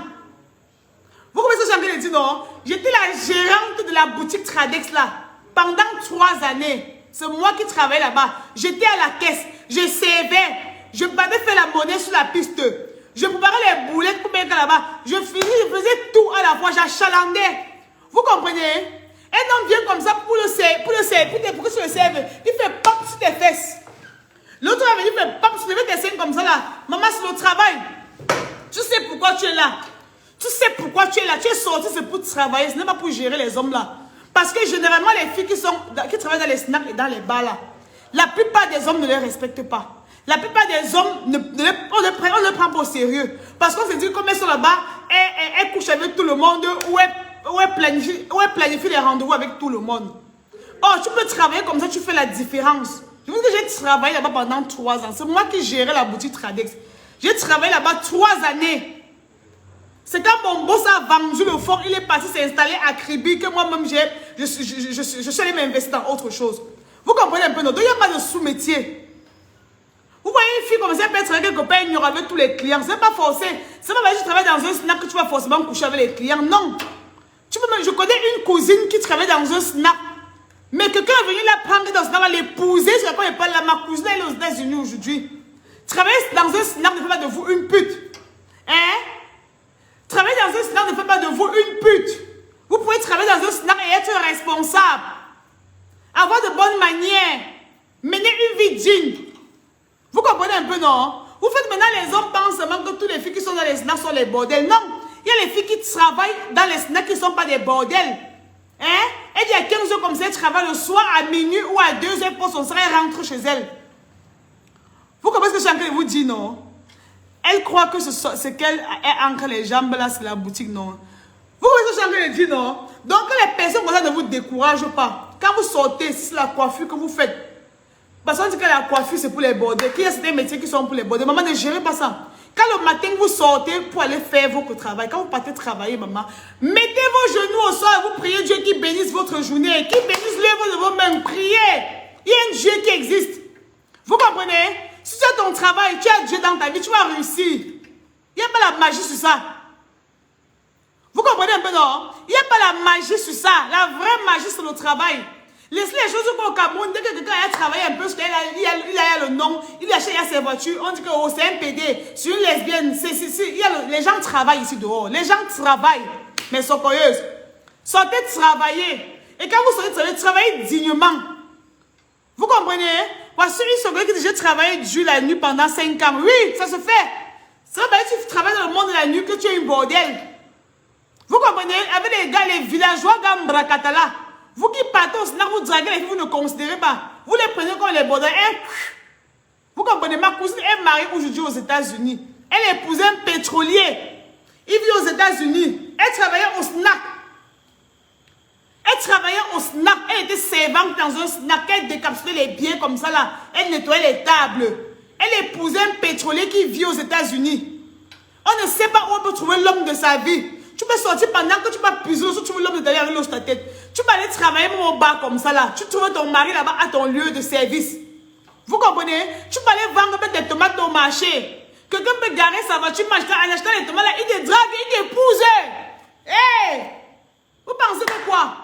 Vous comprenez ce que j'ai envie de dire, non? J'étais la gérante de la boutique Tradex là, pendant 3 années. C'est moi qui travaillais là-bas. J'étais à la caisse. Je servais. Je battais faire la monnaie sur la piste. Je préparais les boulettes pour mettre là-bas. Je faisais tout à la fois. J'achalandais. Vous comprenez? Un homme vient comme ça pour que tu le serves. Il fait pop sur tes fesses. L'autre va venir faire pop sur tes seins comme ça là. Maman, c'est le travail. Tu sais pourquoi tu es là. Tu sais pourquoi tu es là. Tu es sorti, c'est pour travailler. Ce n'est pas pour gérer les hommes là. Parce que généralement, les filles qui travaillent dans les snacks et dans les bars là, la plupart des hommes ne les respectent pas. La plupart des hommes, on le prend pas au sérieux. Parce qu'on se dit, comme elles sont là-bas, elles couchent avec tout le monde ou elles planifient les rendez-vous avec tout le monde. Oh, tu peux travailler comme ça, tu fais la différence. Je vous dis que j'ai travaillé là-bas pendant 3 ans. C'est moi qui gérais la boutique Tradex. J'ai travaillé là-bas 3 années. C'est quand mon boss a vendu le fond, il est parti s'installer à Kribi que moi-même je suis allé m'investir dans autre chose. Vous comprenez un peu, non? Donc il n'y a pas de sous-métier. Vous voyez une fille comme ça, elle peut travailler quelque part, ignorer avec tous les clients. C'est pas forcé. C'est pas parce que tu travailles dans un snack que tu vas forcément coucher avec les clients. Non. Je connais une cousine qui travaille dans un snack. Mais quelqu'un est venu la prendre dans ce snack, l'épouser. Je ne connais pas là. Ma cousine, elle est aux États-Unis aujourd'hui. Travailler dans un snack ne fait pas de vous une pute. Hein? Travailler dans un snack ne fait pas de vous une pute. Vous pouvez travailler dans un snack et être responsable. Avoir de bonnes manières. Mener une vie digne. Vous comprenez un peu, non? Vous faites maintenant, les hommes pensent seulement que toutes les filles qui sont dans les snacks sont les bordels. Non, il y a les filles qui travaillent dans les snacks qui ne sont pas des bordels. Hein? Elle dit à 15 heures comme ça, elle travaille le soir à minuit ou à 2 heures pour son soir, elle rentre chez elle. Vous comprenez ce que je suis en train de vous dire, non? Elle croit que c'est qu'elle ancre les jambes là, c'est la boutique, non? Vous comprenez ce que je suis en train de dire, non? Donc, les personnes comme ça ne vous découragent pas. Quand vous sortez, c'est la coiffure que vous faites. Parce qu'on dit que la coiffure, c'est pour les bordels. Qu'il y a certains métiers qui sont pour les bordels. Maman, ne gérez pas ça. Quand le matin, vous sortez pour aller faire votre travail, quand vous partez travailler, maman, mettez vos genoux au sol et vous priez Dieu qui bénisse votre journée. Qui bénisse l'œuvre de vos mains. Priez. Il y a un Dieu qui existe. Vous comprenez? Si tu as ton travail, tu as Dieu dans ta vie, tu vas réussir. Il n'y a pas la magie sur ça. Vous comprenez un peu, non? Il n'y a pas la magie sur ça. La vraie magie, c'est le travail. Laissez les choses au Cameroun. Dès que quelqu'un a travaillé un peu, il a le nom, il achète ses voitures, on dit que oh, c'est un PD, c'est une lesbienne. Les gens travaillent ici dehors. Les gens travaillent. Mais socoyeuses, sortez travailler. Et quand vous sortez travailler, travaillez dignement. Vous comprenez? Voici une seconde qui dit j'ai travaillé dur la nuit pendant 5 ans. Oui, ça se fait. C'est pas parce que tu travailles dans le monde de la nuit que tu es une bordel. Vous comprenez? Avec les gars, les villageois Gambrakatala. Vous qui partez au snack, vous draguez les filles, vous ne considérez pas. Vous les prenez comme les bordels. Vous comprenez, ma cousine est mariée aujourd'hui aux États-Unis. Elle épousait un pétrolier. Il vit aux États-Unis. Elle travaillait au snack. Elle était servante dans un snack. Elle décapsulait les biens comme ça là. Elle nettoyait les tables. Elle épousait un pétrolier qui vit aux États-Unis. On ne sait pas où on peut trouver l'homme de sa vie. Tu peux sortir pendant que tu vas puiser, tu trouves l'homme de ta vie avec l'eau sur ta tête. Tu peux aller travailler au bar comme ça là. Tu trouves ton mari là-bas à ton lieu de service. Vous comprenez? Tu peux aller vendre des tomates au marché. Quelqu'un peut garer sa voiture, en achetant les tomates là, il te drague, il t'épouse. Hey! Vous pensez que quoi?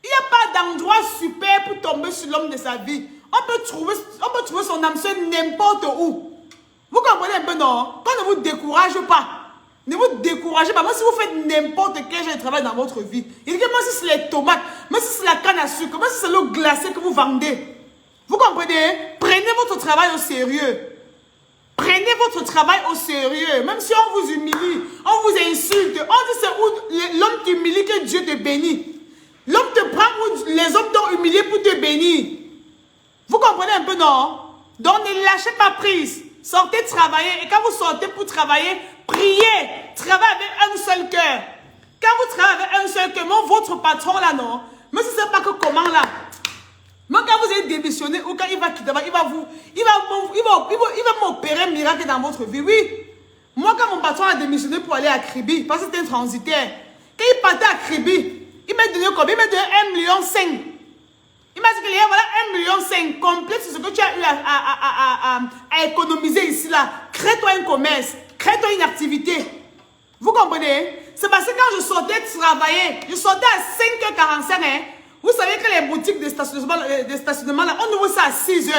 Il n'y a pas d'endroit super pour tomber sur l'homme de sa vie. On peut trouver son âme sœur n'importe où. Vous comprenez un peu, non? Quand ne vous décourage pas. Ne vous découragez pas. Même si vous faites n'importe quel genre de travail dans votre vie. Il dit que même si c'est les tomates, même si c'est la canne à sucre, même si c'est l'eau glacée que vous vendez. Vous comprenez? Prenez votre travail au sérieux. Prenez votre travail au sérieux. Même si on vous humilie, on vous insulte. On dit c'est où l'homme t'humilie que Dieu te bénit. L'homme te prend où les hommes t'ont humilié pour te bénir. Vous comprenez un peu, non? Donc ne lâchez pas prise. Sortez travailler. Et quand vous sortez pour travailler, priez. Travaillez avec un seul cœur. Quand vous travaillez avec un seul cœur, même votre patron là, non? Mais si ce n'est pas que comment là? Même quand vous êtes démissionné ou quand il va quitter, il va m'opérer un miracle dans votre vie. Oui. Moi, quand mon patron a démissionné pour aller à Kribi, parce que c'était un transitaire, quand il partait à Kribi, il m'a donné combien? Il m'a donné 1,5 million. Il m'a dit qu'il y a voilà 1,5 million complet sur ce que tu as eu à économiser ici là. Crée-toi un commerce, crée-toi une activité. Vous comprenez? C'est parce que quand je sortais travailler, je sortais à 5h45. Hein. Vous savez que les boutiques de stationnement là, on ouvre ça à 6h.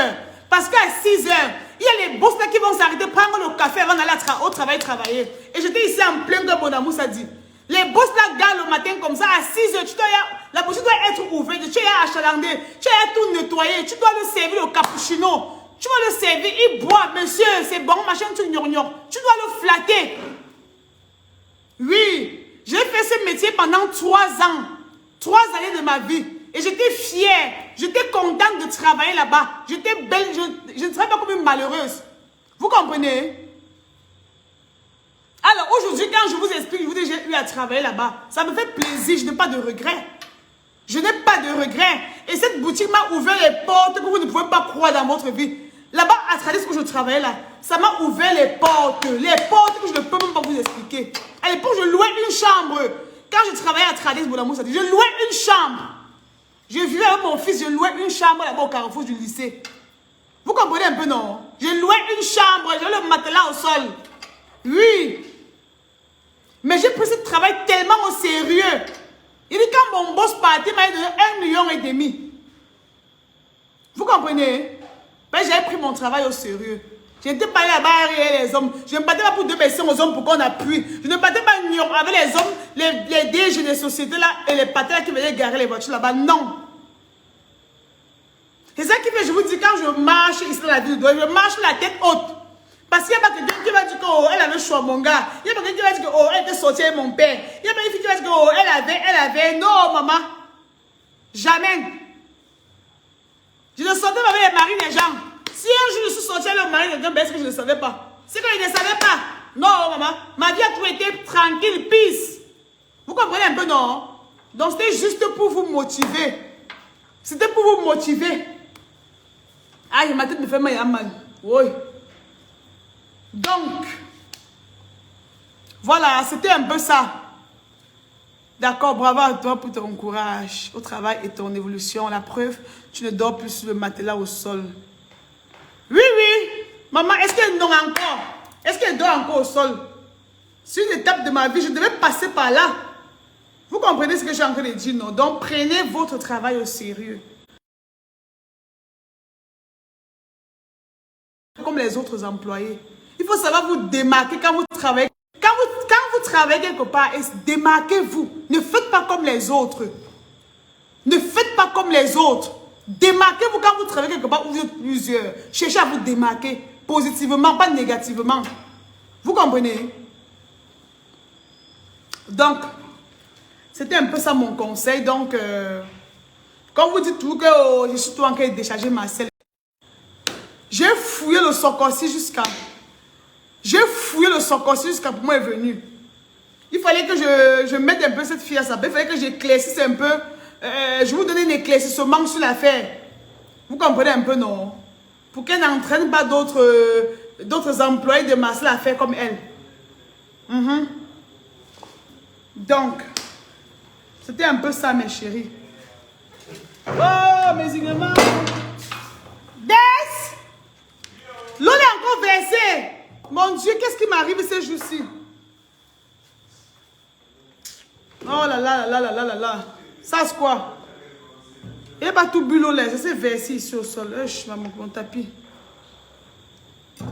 Parce qu'à 6h, il y a les boss là qui vont s'arrêter, prendre le café avant d'aller au travail travailler. Et j'étais ici en plein de bon amour, ça dit. Les boss là gardent le matin comme ça, à 6 heures, la boutique doit être ouverte, tu es achalandé, tu es tout nettoyé, tu dois le servir le cappuccino. Tu vas le servir, il boit, monsieur, c'est bon, machin, tu gnor. Tu dois le flatter. Oui, j'ai fait ce métier pendant 3 ans. 3 années de ma vie. Et j'étais fière. J'étais contente de travailler là-bas. J'étais belle, je ne travaillais pas comme une malheureuse. Vous comprenez? Alors aujourd'hui, quand je vous explique, je vous dis que j'ai eu à travailler là-bas. Ça me fait plaisir, je n'ai pas de regrets. Je n'ai pas de regrets. Et cette boutique m'a ouvert les portes que vous ne pouvez pas croire dans votre vie. Là-bas, à Tradis où je travaillais là, ça m'a ouvert les portes que je ne peux même pas vous expliquer. À l'époque, je louais une chambre. Quand je travaillais à Tradis, mon amour, ça dit, je louais une chambre. Je vivais avec mon fils, je louais une chambre là-bas au carrefour du lycée. Vous comprenez un peu, non? Je louais une chambre, j'avais le matelas au sol. Oui. Mais j'ai pris ce travail tellement au sérieux. Il dit, quand mon boss partit, il m'a donné 1,5 million. Vous comprenez? Ben, j'ai pris mon travail au sérieux. Je n'étais pas là-bas avec les hommes. Je ne me battais pas pour 2 personnes aux hommes pour qu'on appuie. Je ne me battais pas avec les hommes, les DG des sociétés là et les patrons là qui venaient garer les voitures là-bas. Non. C'est ça qui fait, je vous dis, quand je marche ici dans la ville de Douai, je marche la tête haute. Parce qu'il n'y a pas quelqu'un qui va dire que oh, elle avait choix mon gars. Il n'y a pas quelqu'un qui va dire que oh, elle était sortie avec mon père. Il n'y a pas une fille qui va dire que oh, elle avait. Non, maman. Jamais. Je ne sortais pas avec les maris des gens. Si un jour je suis sortie avec le mari de quelqu'un, ben est-ce que je ne savais pas? C'est que je ne savais pas. Non, maman. Ma vie a toujours été tranquille, peace. Vous comprenez un peu, non? Donc c'était juste pour vous motiver. C'était pour vous motiver. Aïe, ma tête me fait mal. Oui. Donc, voilà, c'était un peu ça. D'accord, bravo à toi pour ton courage au travail et ton évolution. La preuve, tu ne dors plus sur le matelas au sol. Oui, oui. Maman, est-ce qu'elle dort encore? Est-ce qu'elle dort encore au sol? C'est une étape de ma vie, je devais passer par là. Vous comprenez ce que j'ai en train de dire, non? Donc, prenez votre travail au sérieux. Comme les autres employés. Il faut savoir vous démarquer quand vous travaillez. Quand vous travaillez quelque part, démarquez-vous. Ne faites pas comme les autres. Ne faites pas comme les autres. Démarquez-vous quand vous travaillez quelque part où vous êtes plusieurs. Cherchez à vous démarquer positivement, pas négativement. Vous comprenez? Donc, c'était un peu ça mon conseil. Donc, quand vous dites tout que oh, je suis tout en train de décharger ma selle, j'ai fouillé le Sokossi jusqu'à... J'ai fouillé le Sokossi jusqu'à pour moi est venu. Il fallait que je mette un peu cette fille à sa bête. Il fallait que j'éclaircisse un peu. Je vous donne un éclaircissement sur l'affaire. Vous comprenez un peu, non? Pour qu'elle n'entraîne pas d'autres employés de masser l'affaire comme elle. Donc, c'était un peu ça, mes chéris. Oh, mes ignorants. Des! L'eau est encore versée. Mon Dieu, qu'est-ce qui m'arrive ces jours-ci? Oh là là là là là là là. Ça c'est quoi? Il n'y a pas tout bu l'eau là. Ça s'est versé ici au sol. Mon tapis.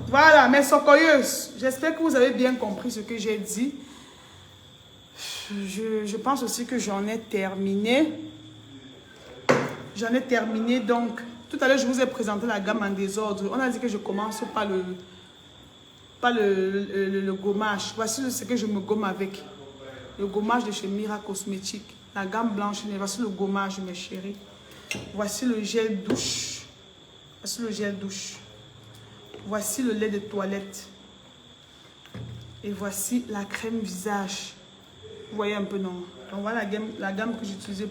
Voilà, mes socoyeuses. J'espère que vous avez bien compris ce que j'ai dit. Je pense aussi que j'en ai terminé. J'en ai terminé. Donc, tout à l'heure, je vous ai présenté la gamme en désordre. On a dit que je commence par le gommage. Voici ce que je me gomme avec. Le gommage de chez Mira Cosmétique. La gamme blanche. Voici le gommage, mes chéris. Voici le gel douche. Voici le gel douche. Voici le lait de toilette. Et voici la crème visage. Vous voyez un peu, non? Donc voilà la gamme que j'utilisais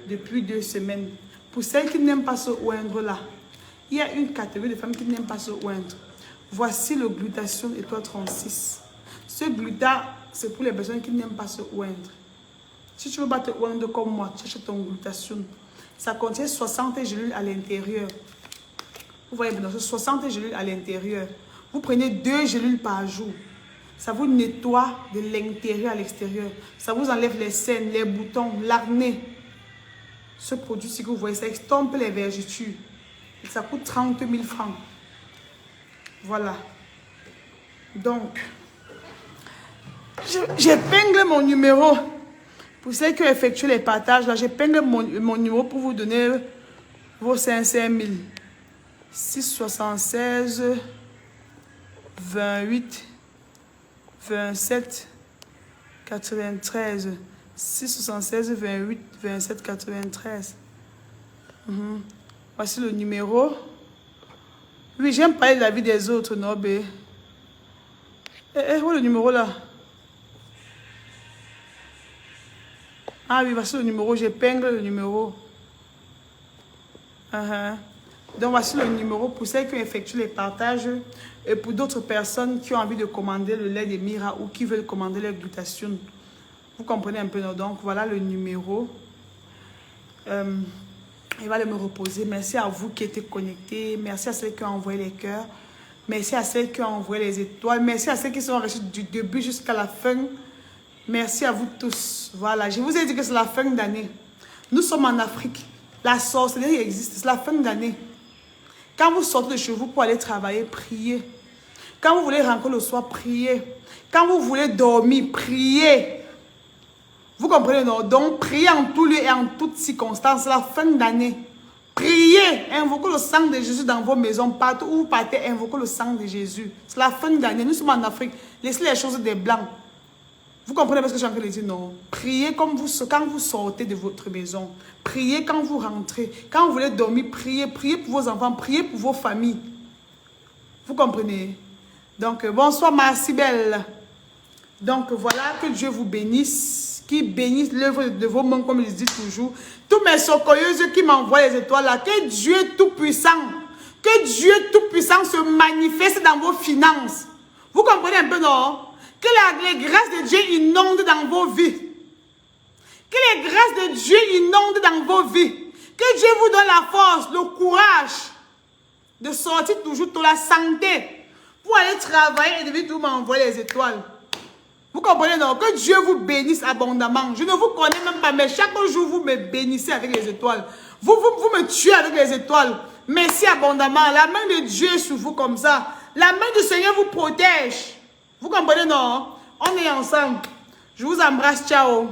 depuis 2 semaines. Pour celles qui n'aiment pas se oindre là, il y a une catégorie de femmes qui n'aiment pas se oindre. Voici le glutathione étoile 36. Ce glutat, c'est pour les personnes qui n'aiment pas se oindre. Si tu ne veux pas te oindre comme moi, tu achètes ton glutathione. Ça contient 60 gélules à l'intérieur. Vous voyez bien, 60 gélules à l'intérieur. Vous prenez 2 gélules par jour. Ça vous nettoie de l'intérieur à l'extérieur. Ça vous enlève les cernes, les boutons, l'acné. Ce produit-ci que vous voyez, ça extompe les vergetures. Et ça coûte 30 000 francs. Voilà. Donc, J'épingle mon numéro. Pour ceux qui ont effectué les partages, là, j'épingle mon numéro pour vous donner vos 500 000. 676 28 27 93. 676 28 27 93. Voici le numéro. Oui, j'aime parler de la vie des autres, non, bé. Où est le numéro là? Ah oui, voici le numéro. J'épingle le numéro. Donc, voici le numéro pour celles qui ont effectué les partages et pour d'autres personnes qui ont envie de commander le lait des Mira ou qui veulent commander le glutathione. Vous comprenez un peu, non? Donc, voilà le numéro. Il va me reposer. Merci à vous qui étiez connectés. Merci à celles qui ont envoyé les cœurs. Merci à celles qui ont envoyé les étoiles. Merci à celles qui sont restées du début jusqu'à la fin. Merci à vous tous. Voilà, je vous ai dit que c'est la fin d'année. Nous sommes en Afrique. La sorcellerie existe. C'est la fin d'année. Quand vous sortez de chez vous pour aller travailler, priez. Quand vous voulez rentrer le soir, priez. Quand vous voulez dormir, priez. Vous comprenez, non? Donc, priez en tout lieu et en toutes circonstances. C'est la fin d'année. Priez. Invoquez le sang de Jésus dans vos maisons. Partout où vous partez, invoquez le sang de Jésus. C'est la fin d'année. Nous sommes en Afrique. Laissez les choses des Blancs. Vous comprenez ce que je suis en train de dire? Non. Priez comme quand vous sortez de votre maison. Priez quand vous rentrez. Quand vous voulez dormir, priez. Priez pour vos enfants. Priez pour vos familles. Vous comprenez? Donc, bonsoir Marcibelle. Donc, voilà, que Dieu vous bénisse. Qui bénisse l'œuvre de vos mains, comme il dit toujours. Tous mes socoyeuses qui m'envoient les étoiles là. Que Dieu Tout-Puissant, que Dieu Tout-Puissant se manifeste dans vos finances. Vous comprenez un peu, non? Que les grâces de Dieu inondent dans vos vies. Que les grâces de Dieu inondent dans vos vies. Que Dieu vous donne la force, le courage de sortir toujours de la santé pour aller travailler et de tout m'envoyer les étoiles. Vous comprenez, non? Que Dieu vous bénisse abondamment. Je ne vous connais même pas, mais chaque jour, vous me bénissez avec les étoiles. Vous me tuez avec les étoiles. Merci abondamment. La main de Dieu est sur vous comme ça. La main du Seigneur vous protège. Vous comprenez, non? On est ensemble. Je vous embrasse. Ciao.